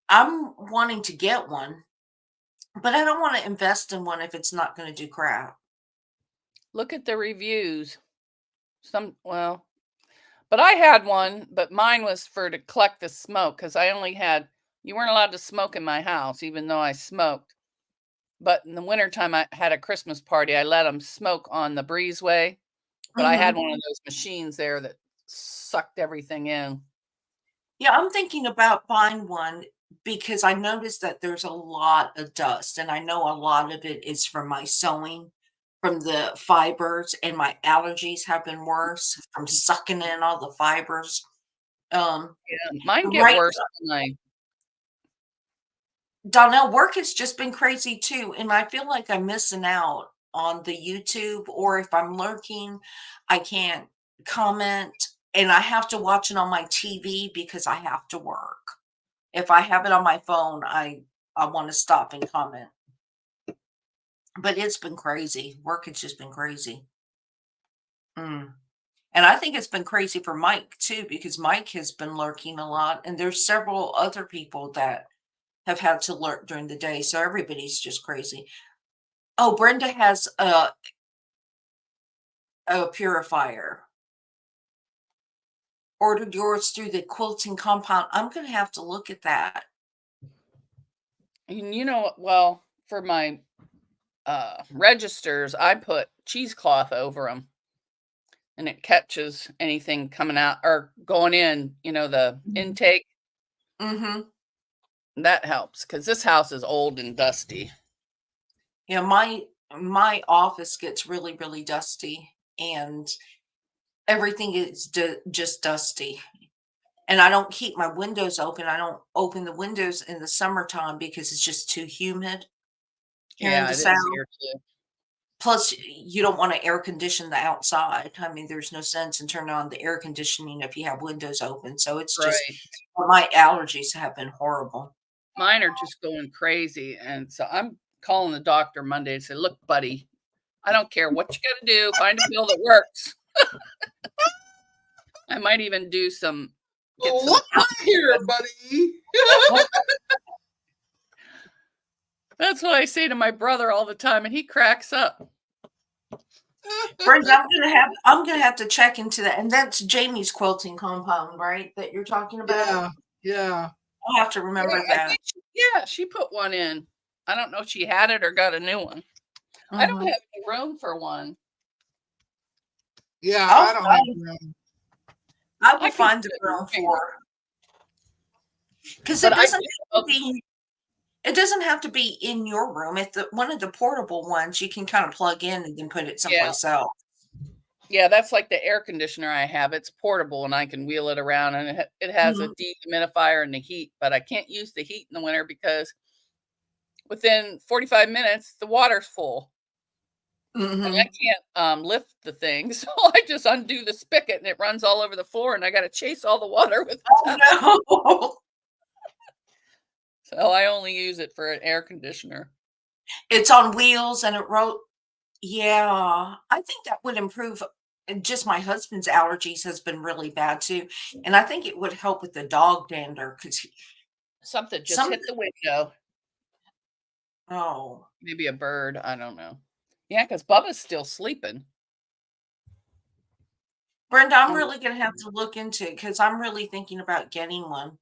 I'm wanting to get one, but I don't want to invest in one if it's not going to do crap. Look at the reviews. But I had one, but mine was to collect the smoke because you weren't allowed to smoke in my house, even though I smoked. But in the wintertime, I had a Christmas party. I let them smoke on the breezeway, but I had one of those machines there that sucked everything in. Yeah, I'm thinking about buying one because I noticed that there's a lot of dust, and I know a lot of it is from my sewing, from the fibers, and my allergies have been worse from sucking in all the fibers. Yeah, mine get Right. worse than Donnell, work has just been crazy too, and I feel like I'm missing out on the YouTube, or if I'm lurking, I can't comment, and I have to watch it on my TV because I have to work. If I have it on my phone, I I want to stop and comment. But it's been crazy. Work has just been crazy. Mm. And I think it's been crazy for Mike too, because Mike has been lurking a lot, and there's several other people that have had to lurk during the day. So everybody's just crazy. Oh, Brenda has a purifier. Ordered yours through the quilting compound. I'm gonna have to look at that. And well, for my registers, I put cheesecloth over them, and it catches anything coming out or going in. The intake. Mm-hmm. That helps because this house is old and dusty. Yeah, my office gets really, really dusty, and everything is just dusty. And I don't keep my windows open. I don't open the windows in the summertime because it's just too humid here in Yeah, the it South. is here too. Plus, you don't want to air condition the outside. I mean, there's no sense in turning on the air conditioning if you have windows open. So it's just Right. my allergies have been horrible. Mine are just going crazy. And so I'm calling the doctor Monday and say, look, buddy, I don't care what you got to do. Find a pill that works. I might even do get some. Look right here, buddy. That's what I say to my brother all the time, and he cracks up. Brenda, I'm gonna have to check into that. And that's Jamie's quilting compound, right? That you're talking about? Yeah. I'll have to remember I that. think she put one in. I don't know if she had it or got a new one. I don't Mhm. have any room for one. Yeah, I'll I don't find- have room. I I will can find the put it room in. for her. Because But it I doesn't do have to be. It doesn't have to be in your room. If one of the portable ones, you can kind of plug in and then put it someplace else. Yeah, that's like the air conditioner I have. It's portable and I can wheel it around, and it has a dehumidifier and the heat, but I can't use the heat in the winter because within 45 minutes, the water's full. And I can't lift the thing. So I just undo the spigot and it runs all over the floor, and I got to chase all the water with the towel. No. So I only use it for an air conditioner. It's on wheels and it yeah, I think that would improve. And just my husband's allergies has been really bad too. And I think it would help with the dog dander because Something just hit the window. oh, Maybe a bird. I don't know. Yeah, because Bubba's still sleeping. Brenda, I'm really gonna have to look into it because I'm really thinking about getting one.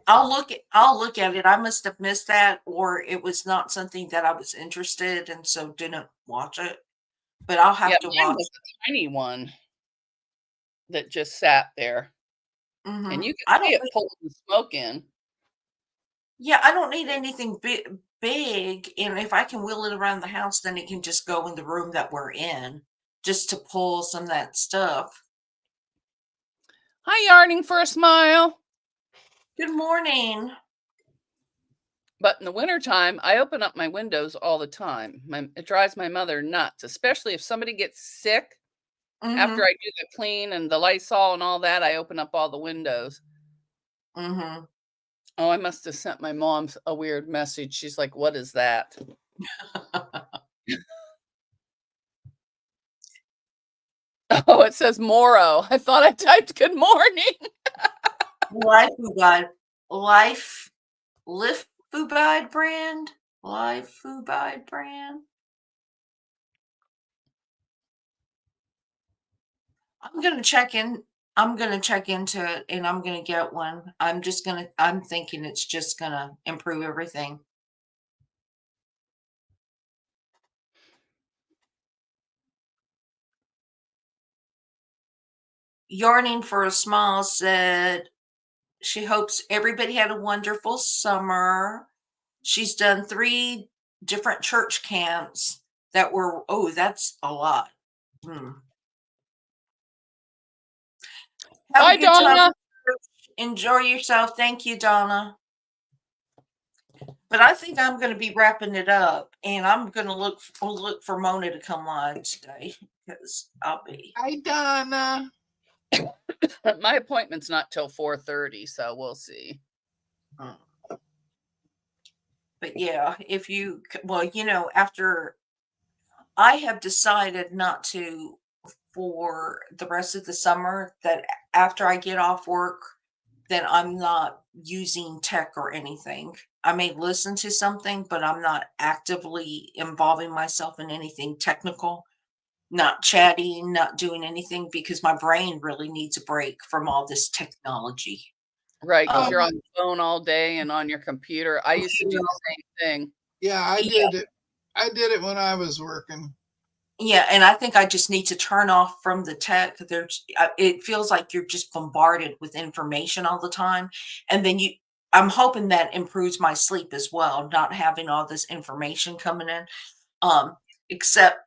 I'll look at it. I must have missed that, or it was not something that I was interested in, so didn't watch it. But I'll have to mine watch. was a tiny one that just sat there, Mhm. and you I can see don't it think- pulling the smoke in. Yeah, I don't need anything big, and if I can wheel it around the house, then it can just go in the room that we're in, just to pull some of that stuff. Hi, yarning for a smile. Good morning. But in the wintertime, I open up my windows all the time. It drives my mother nuts, especially if somebody gets sick. After I do the clean and the Lysol and all that, I open up all the windows. Mm-hmm. Oh, I must have sent my mom a weird message. She's like, what is that? Oh, it says Moro. I thought I typed good morning. Life Fubide. Lift Fubide brand? Life Fubide brand? I'm gonna check into it and I'm gonna get one. I'm thinking it's just gonna improve everything. Yarning for a Smile said she hopes everybody had a wonderful summer. She's done 3 different church camps that were, oh, that's a lot. Have Bye, a good time. Donna. Enjoy yourself. Thank you, Donna. But I think I'm going to be wrapping it up, and I'm going to look for Mona to come live today because I'll be. Hi, Donna. My appointment's not till 4:30, so we'll see. But yeah, after I have decided not to for the rest of the summer, that after I get off work, then I'm not using tech or anything. I may listen to something, but I'm not actively involving myself in anything technical, not chatting, not doing anything because my brain really needs a break from all this technology. Right, because Oh, you're Um, on the phone all day and on your computer. I used to do the same thing. yeah, I yeah, did it. I did it when I was working. yeah, and I think I just need to turn off from the tech. It feels like you're just bombarded with information all the time, and then I'm hoping that improves my sleep as well, not having all this information coming in. Um, except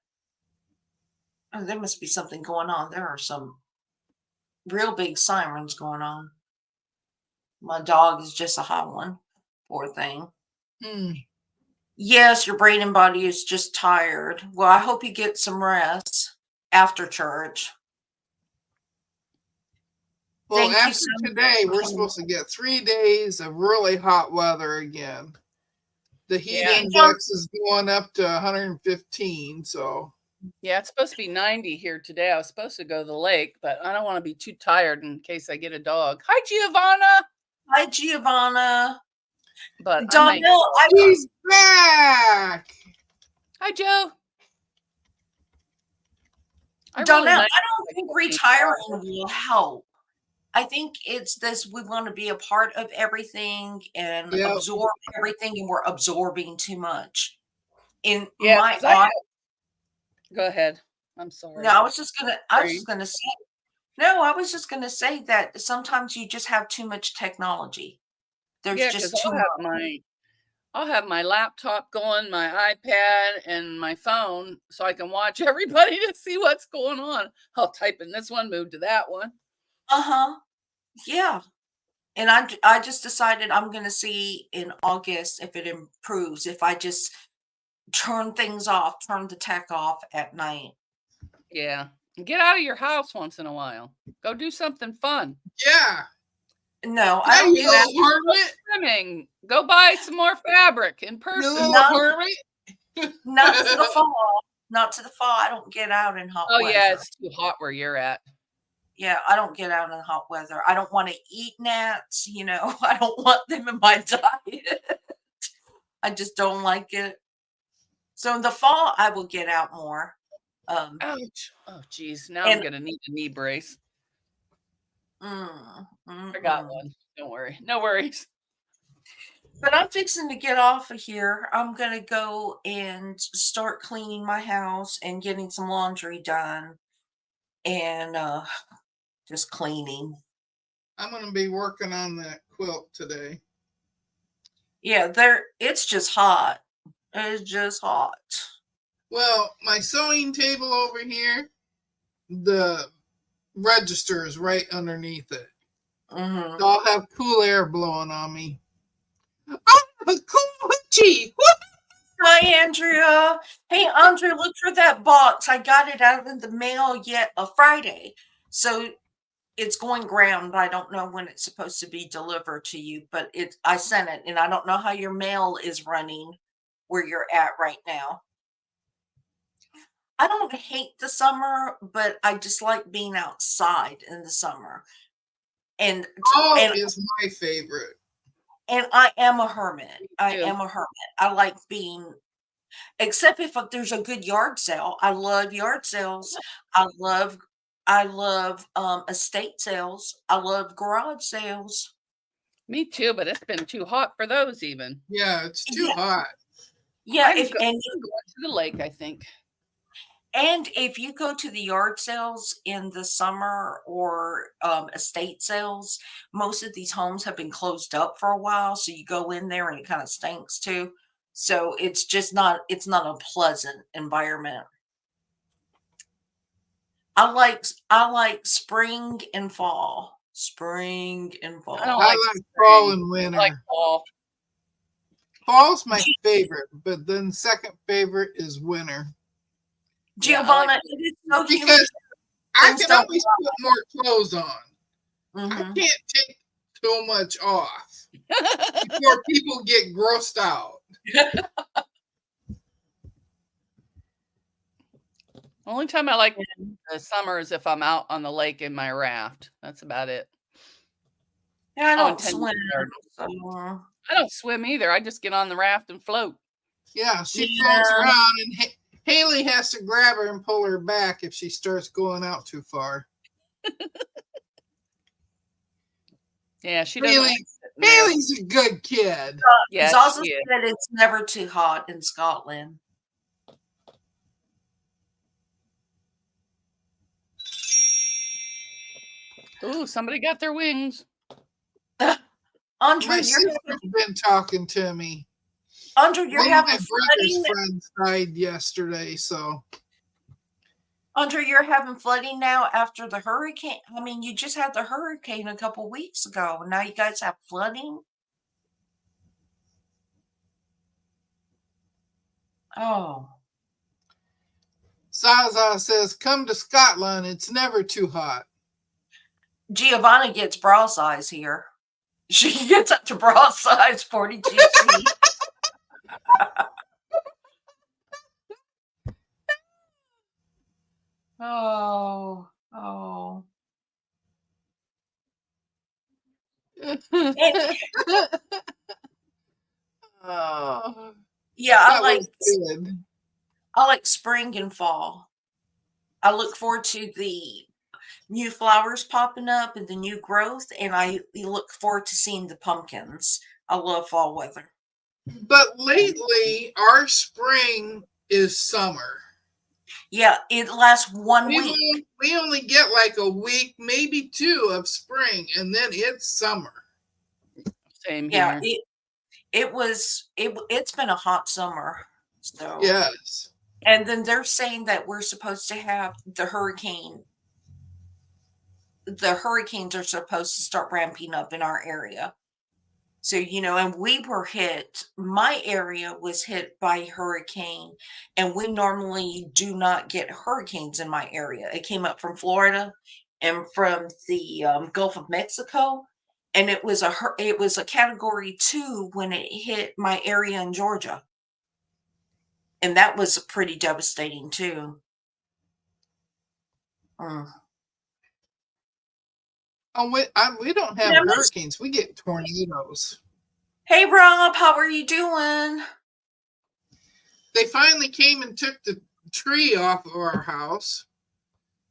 there must be something going on. There are some real big sirens going on. My dog is just a hot one. Poor thing. Hmm. Yes, your brain and body is just tired. Well, I hope you get some rest after church. Well, Thank you after so much today, for we're coming. supposed to get 3 days of really hot weather again. The heat Yeah. index is going up to 115. So, Yeah, it's supposed to be 90 here today. I was supposed to go to the lake, but I don't want to be too tired in case I get a dog. Hi, Giovanna. Hi, Giovanna. But I might. Donnell, he's back. Hi, Joe. I really Donnell, like I don't my think cooking retiring process. will help. I think it's this we want to be a part of everything and Yep. absorb everything, and we're absorbing too much. In Yeah, my because I odd go ahead. I'm no, sorry. I was just Sorry. gonna say no, I was just gonna say that sometimes you just have too much technology. There's Yeah, because just too much. I'll have my laptop going, my iPad, and my phone so I can watch everybody to see what's going on. I'll type in this one, move to that one. Uh-huh. Yeah. And I just decided I'm gonna see in August if it improves, if I just turn things off, turn the tech off at night. Yeah. Get out of your house once in a while. Go do something fun. Yeah. No, I Yeah, don't you get out little hermit. Swimming. Go buy some more fabric in You person. little not hermit. not to the fall. Not to the fall. I don't get out in hot Oh yeah, weather. it's too hot where you're at. Yeah, I don't get out in hot weather. I don't want to eat gnats, I don't want them in my diet. I just don't like it. So in the fall, I will get out more. Um, Ouch. Oh geez. Now I'm and gonna need a knee brace. I got mm. one. Don't worry. No worries. But I'm fixing to get off of here. I'm gonna go and start cleaning my house and getting some laundry done and just cleaning. I'm going to be working on that quilt today. Yeah, it's just hot. It's just hot. Well, my sewing table over here, the register is right underneath it. Hmm. So I'll have cool air blowing on me. I have a cool hoochie. Hi, Andrea. Hey, Andrea, look for that box. I got it out of the mail yet a Friday. So it's going ground. I don't know when it's supposed to be delivered to you, but I sent it, and I don't know how your mail is running where you're at right now. I don't hate the summer, but I just like being outside in the summer. And Fall and is my favorite. and I am a hermit. I Too. am a hermit. I like being except if there's a good yard sale. I love yard sales. I love estate sales. I love garage sales. Me too, but it's been too hot for those even. Yeah, it's too Yeah, hot. yeah. I'm going to the lake, I think. And if you go to the yard sales in the summer or estate sales, most of these homes have been closed up for a while. So you go in there and it kind of stinks too. So it's not a pleasant environment. I like spring and fall. Spring and I fall. don't I like like fall spring. and I winter. like fall. Fall's my favorite, but then second favorite is winter. Yeah, I like Giovanna, it is so humid. Because I Things can don't always put more clothes on. I Mhm. can't take too much off before people get grossed out. Only time I like the summer is if I'm out on the lake in my raft. That's about it. Yeah, I Oh, and don't 10 swim. yard. So, I don't swim either. I just get on the raft and float. Yeah, she Yeah. floats around, and Haley has to grab her and pull her back if she starts going out too far. Yeah, she doesn't. Haley, like sitting there. Haley's a good kid. Yeah, Zaza she is. said it's never too hot in Scotland. Ooh, somebody got their wings. Andrew, My you're sister's been talking to me. Andrew, you're One of having my brother's flooding. friends died yesterday, so Andrew, you're having flooding now after the hurricane. I mean, you just had the hurricane a couple weeks ago. Now you guys have flooding. Oh, Zaza says, "Come to Scotland. It's never too hot." Giovanna gets bra size here. She gets up to bra size 42C. Oh, oh. Oh, Yeah, that was good. I like spring and fall. I look forward to the new flowers popping up and the new growth, and I look forward to seeing the pumpkins. I love fall weather. But lately, our spring is summer. Yeah, it lasts 1 week. We only get like a week, maybe two of spring, and then it's summer. Same Yeah, here. it's been a hot summer. So Yes. and then they're saying that we're supposed to have the hurricane. The hurricanes are supposed to start ramping up in our area. So, and we were hit, my area was hit by hurricane, and we normally do not get hurricanes in my area. It came up from Florida and from the Gulf of Mexico, and it was a category 2 when it hit my area in Georgia. And that was pretty devastating too. Mm. Oh, we don't have Yeah, hurricanes. We get tornadoes. Hey Rob, how are you doing? They finally came and took the tree off of our house.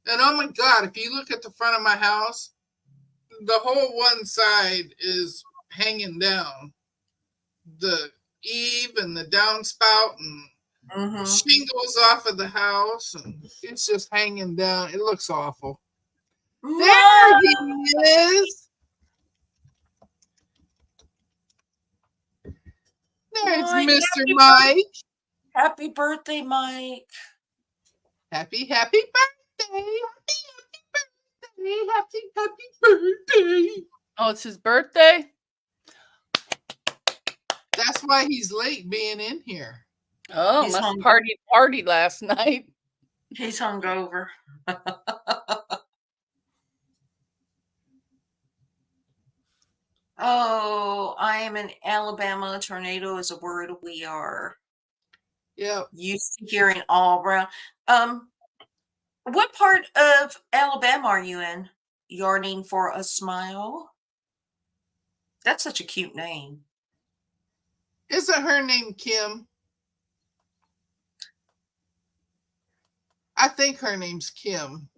And oh my God, if you look at the front of my house, the whole one side is hanging down. The eave and the downspout and shingles off of the house, and it's just hanging down. It looks awful. There he is. There's Mr. Mike. Happy birthday, Mike. Happy birthday. Happy birthday. Oh, it's his birthday? That's why he's late being in here. Oh, He's must have hungry. partied last night. He's hungover. Oh, I am in Alabama. A tornado is a word we are used to hearing all around. What part of Alabama are you in? Yearning for a smile? That's such a cute name. Isn't her name Kim? I think her name's Kim.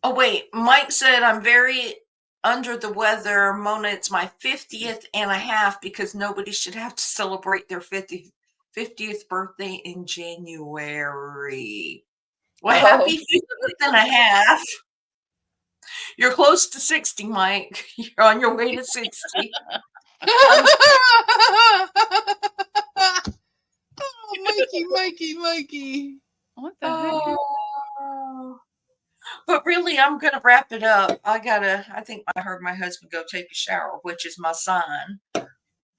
Oh, wait. Mike said, I'm very under the weather. Mona, it's my 50th and a half because nobody should have to celebrate their 50th birthday in January. Well, happy 50th and a half. You're close to 60, Mike. You're on your way to 60. Oh, Mikey. What the heck? Oh. But really, I'm going to wrap it up. I think I heard my husband go take a shower, which is my sign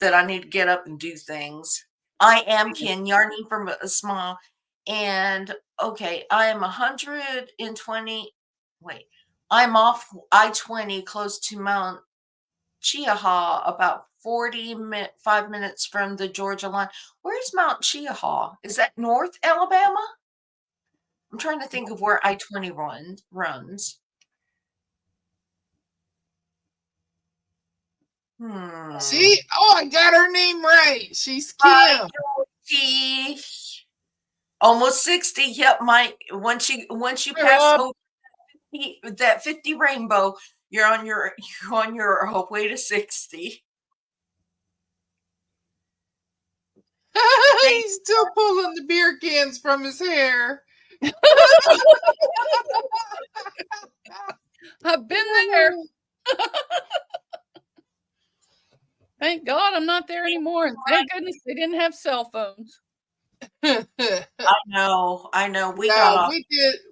that I need to get up and do things. I am Ken, yarning from a smile. And okay, I am 120. Wait, I'm off I-20 close to Mount Cheaha, about 5 minutes from the Georgia line. Where's Mount Cheaha? Is that North Alabama? I'm trying to think of where I-20 runs. See? Oh, I got her name right. She's Hi, Kim. Georgie. Almost 60. Yep, once you Hey, pass Rob. over that 50 rainbow, you're on your way to 60. He's still pulling the beer cans from his hair. I've been there. Thank God I'm not there anymore. And thank goodness they didn't have cell phones. I know. We Yeah, got off.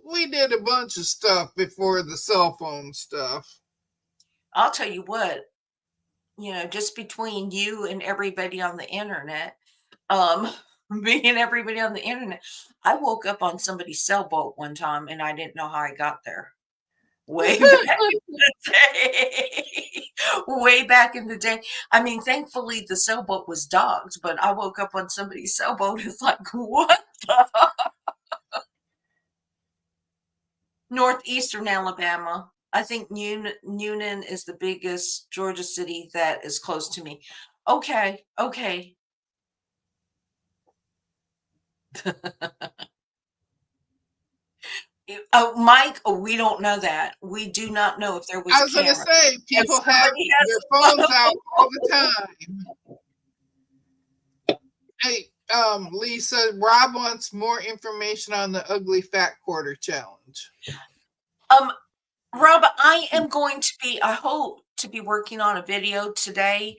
we did a bunch of stuff before the cell phone stuff. I'll tell you what, just between you and everybody on the internet, me and everybody on the internet, I woke up on somebody's sailboat one time and I didn't know how I got there. Way back in the day. Way back in the day. I mean, thankfully the sailboat was docked, but I woke up on somebody's sailboat. It's like, what the? Northeastern Alabama. I think Newnan is the biggest Georgia city that is close to me. Okay. Mike, we don't know that. We do not know if there was I a was going to camera. say, people have somebody has their a phones out phone. all the time. Hey, Lisa, Rob wants more information on the ugly fat quarter challenge. Rob, I am going to be, I hope to be working on a video today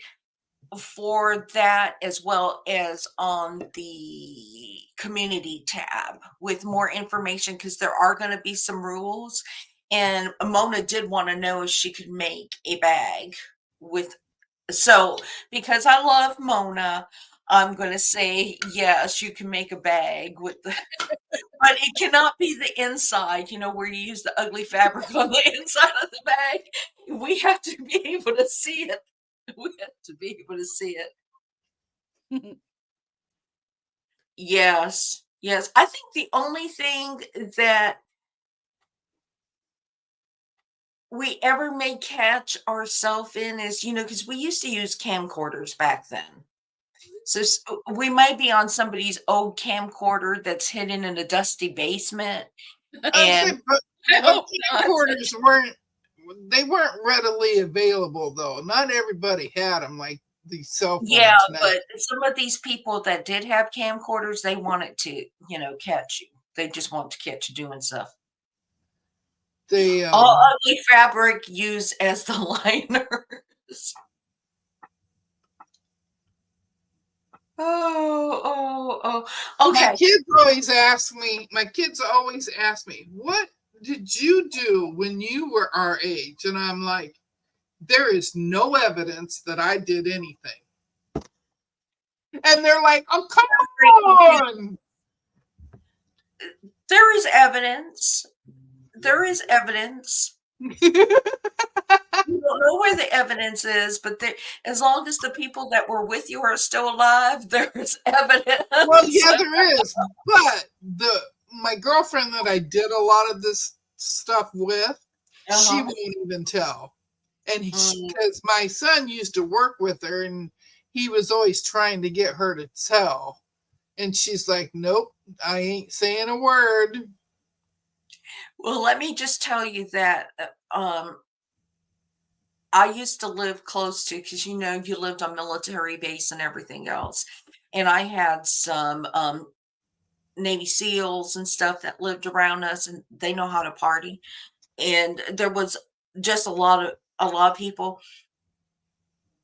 for that, as well as on the community tab with more information, because there are going to be some rules. And Mona did want to know if she could make a bag because I love Mona, I'm going to say, yes, you can make a bag with the, but it cannot be the inside, where you use the ugly fabric on the inside of the bag. We have to be able to see it. We have to be able to see it. Yes. I think the only thing that we ever may catch ourselves in is, because we used to use camcorders back then. So we might be on somebody's old camcorder that's hidden in a dusty basement. And But I hope not. camcorders weren't readily available, though. Not everybody had them like these cell phones yeah, now. but some of these people that did have camcorders, they wanted to, catch you. They just want to catch you doing stuff. They All ugly fabric used as the liners. Oh. Okay. My kids always ask me, what did you do when you were our age? And I'm like, there is no evidence that I did anything. And they're like, oh, come on. There is evidence. You don't know where the evidence is, but as long as the people that were with you are still alive, there's evidence. Well, yeah, there is. But my girlfriend that I did a lot of this stuff with, she won't even tell. And because my son used to work with her, and he was always trying to get her to tell. And she's like, nope, I ain't saying a word. Well, let me just tell you that I used to live close to, because you lived on military base and everything else. And I had some Navy SEALs and stuff that lived around us, and they know how to party. And there was just a lot of people.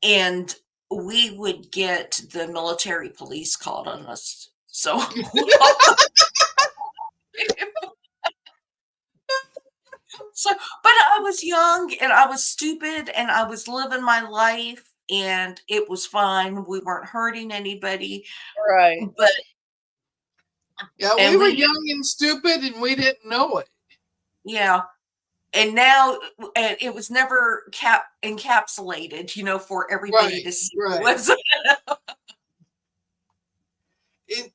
And we would get the military police called on us. So but I was young and I was stupid and I was living my life and it was fine. We weren't hurting anybody. Right. But yeah, we were young and stupid and we didn't know it. Yeah. And now, and it was never encapsulated, for everybody Right, to see. right. Was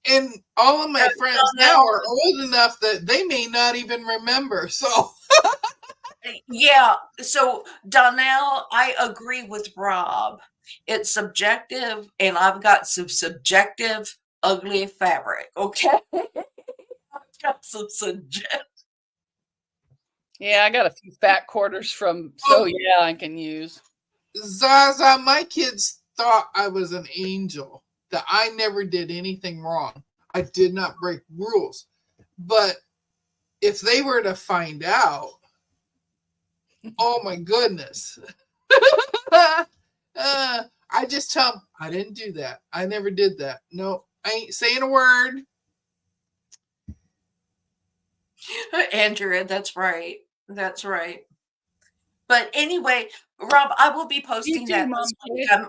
And all of my friends now Donnell, are old enough that they may not even remember. So yeah. So Donnell, I agree with Rob. It's subjective, and I've got some subjective ugly fabric. Okay, I've got some subjective. Yeah, I got a few fat quarters from So Yeah I can use. Zaza, my kids thought I was an angel, that I never did anything wrong. I did not break rules. But if they were to find out, oh my goodness. I just tell them, I didn't do that. I never did that. No, I ain't saying a word. Andrea, that's right. That's right. But anyway, Rob, I will be posting too, that Mom this week. Kay.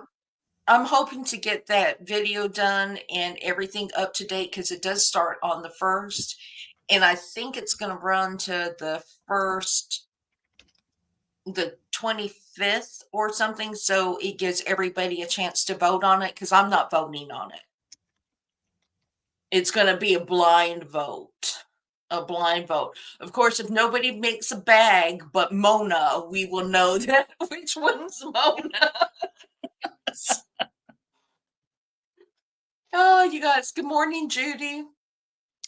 I'm hoping to get that video done and everything up to date because it does start on the 1st. And I think it's going to run to the 25th or something. So it gives everybody a chance to vote on it because I'm not voting on it. It's going to be a blind vote. A blind vote. Of course, if nobody makes a bag but Mona, we will know that which one's Mona. Oh, you guys. Good morning, Judy.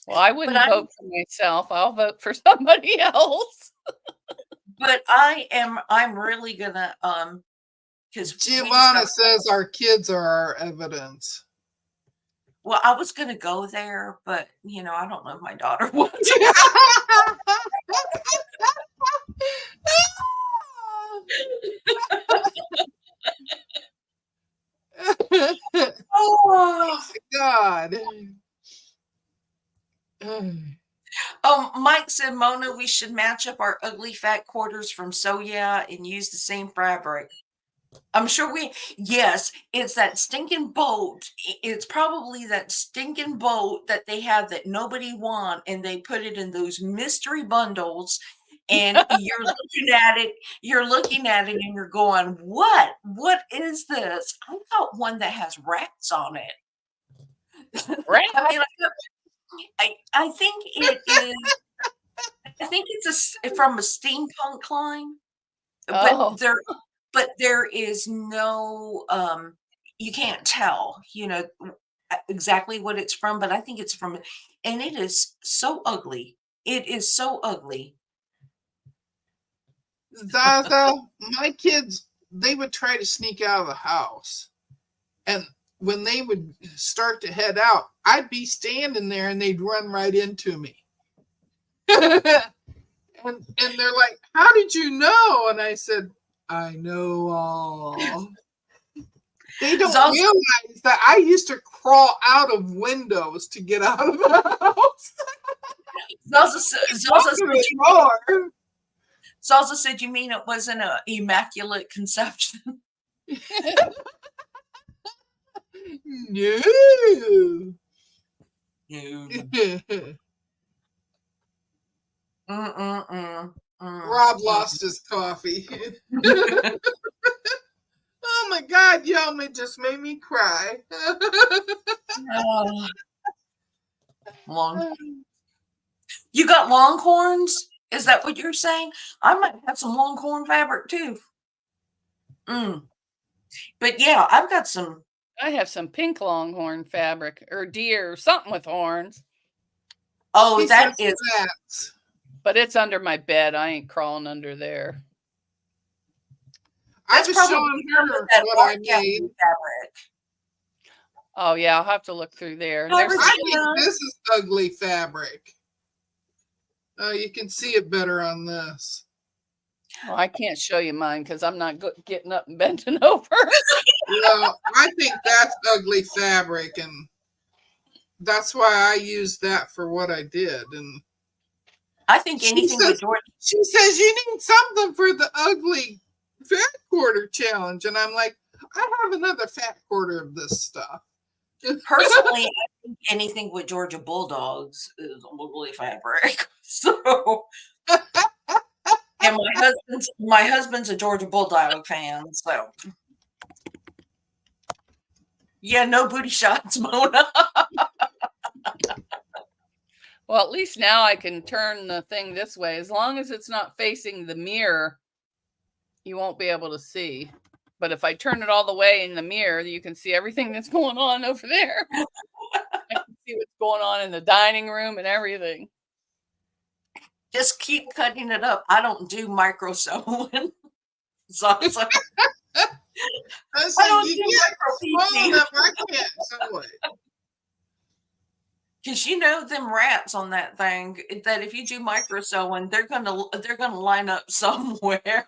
Well, I wouldn't vote for myself. I'll vote for somebody else. But I'm really gonna because Giovanna says our kids are our evidence. Well, I was gonna go there, but I don't know if my daughter would. Oh God. Mike said, Mona, we should match up our ugly fat quarters from So Yeah and use the same fabric. I'm sure yes, it's that stinking boat. It's probably that stinking boat that they have that nobody want, and they put it in those mystery bundles, and you're looking at it and you're going, what is this? I got one that has rats on it. Rats? I mean, I think it is. I think it's from a steampunk line, Oh. but there is no you can't tell, exactly what it's from, but I think it's from, and it is so ugly. It is so ugly. Zaza, my kids, they would try to sneak out of the house. And when they would start to head out, I'd be standing there and they'd run right into me. and they're like, how did you know? And I said, I know all. They don't realize that I used to crawl out of windows to get out of the house. Zaza said, you mean it wasn't an immaculate conception? No. Rob lost his coffee. Oh my God, y'all just made me cry. You got Longhorns? Is that what you're saying? I might have some Longhorn fabric too. But yeah, I've got some. I have some pink Longhorn fabric or deer, something with horns. Oh, that is. But it's under my bed. I ain't crawling under there. I was showing her what I made. Fabric. Oh yeah, I'll have to look through there. I think this is ugly fabric. Oh, you can see it better on this. Well, I can't show you mine because I'm not getting up and bending over. Well, I think that's ugly fabric, and that's why I used that for what I did. And I think anything with George. She says you need something for the ugly fat quarter challenge, and I'm like, I have another fat quarter of this stuff. Personally, I think anything with Georgia Bulldogs is ugly fabric. So And my husband's a Georgia Bulldog fan, so yeah, no booty shots, Mona. Well, at least now I can turn the thing this way. As long as it's not facing the mirror, you won't be able to see. But if I turn it all the way in the mirror, you can see everything that's going on over there. I can see what's going on in the dining room and everything. Just keep cutting it up. I don't do micro sewing. So I was I like, don't you do get micro small piecing. enough, I can't sew it. Because you know them rats on that thing that if you do micro sewing, they're gonna line up somewhere.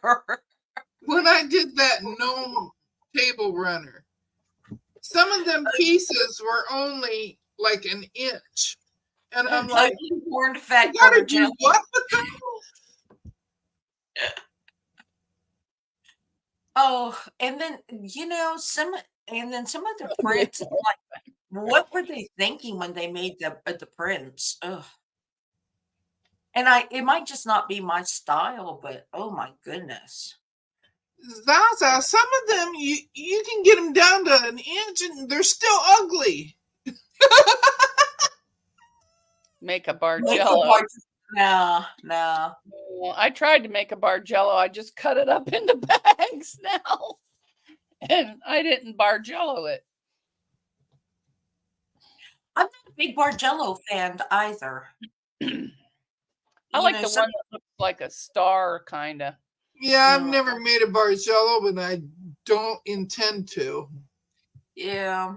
When I did that gnome table runner, some of them pieces were only like an inch. And I'm like, Ugly horned I fat gotta quarter do jelly. what with those? Oh, and then some of the prints. Like, what were they thinking when they made the prints? Ugh. And it might just not be my style, but oh my goodness. Zaza, some of them you can get them down to an inch and they're still ugly. Make a Make a Bargello. No. Well, I tried to make a Bargello. I just cut it up into bags now. And I didn't Bargello it. I'm not a big Bargello fan either. I like the one that looks like a star, kind of. Yeah, I've never made a Bargello, but I don't intend to. Yeah.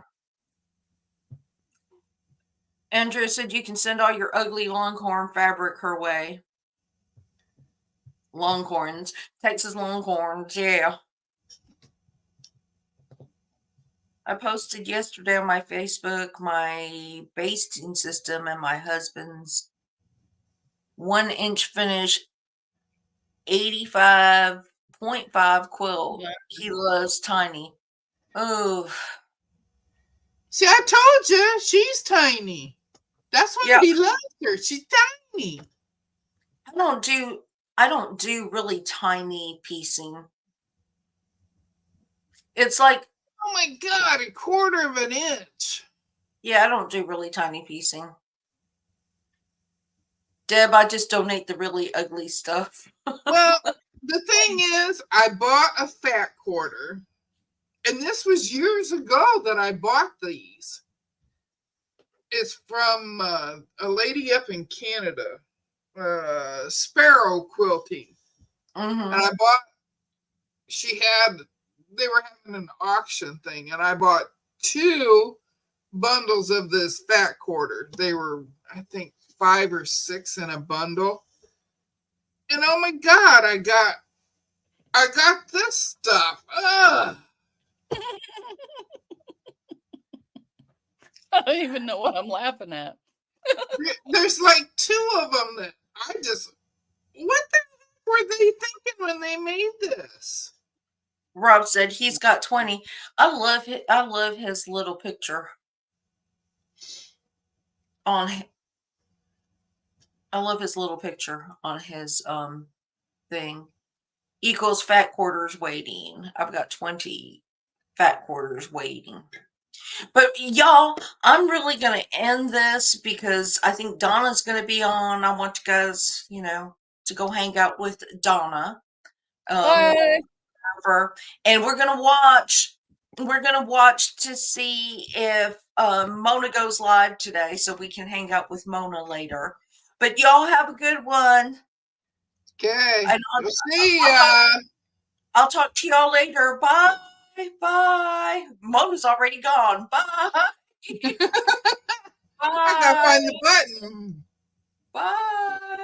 Andrew said you can send all your ugly Longhorn fabric her way. Longhorns, Texas Longhorns, yeah. I posted yesterday on my Facebook my basting system and my husband's 1-inch finish 85.5 quilt. Yeah. He loves tiny. Oh, See, I told you she's tiny. That's why Yeah. he loves her. She's tiny. I don't do really tiny piecing. It's like, Oh my God, 1/4 of an inch. yeah, I don't do really tiny piecing. Deb, I just donate the really ugly stuff. Well, the thing is, I bought a fat quarter, and this was years ago that I bought these. It's from a lady up in Canada, Sparrow Quilting. Mhm. And I bought, they were having an auction thing, and I bought 2 bundles of this fat quarter. They were, I think, 5 or 6 in a bundle. And oh my God, I got this stuff. Ugh. I don't even know what I'm laughing at. There's like 2 of them that what the heck were they thinking when they made this? Rob said he's got 20. I love his little picture on I love his little picture on his thing. Equals fat quarters waiting. I've got 20 fat quarters waiting. But y'all, I'm really going to end this because I think Donna's going to be on. I want you guys, to go hang out with Donna. Bye. And we're going to watch to see if Mona goes live today so we can hang out with Mona later. But y'all have a good one. Okay. And We'll see ya. I'll talk to y'all later. Bye. Bye. Mona's already gone. Bye. Bye. I gotta find the button. Bye.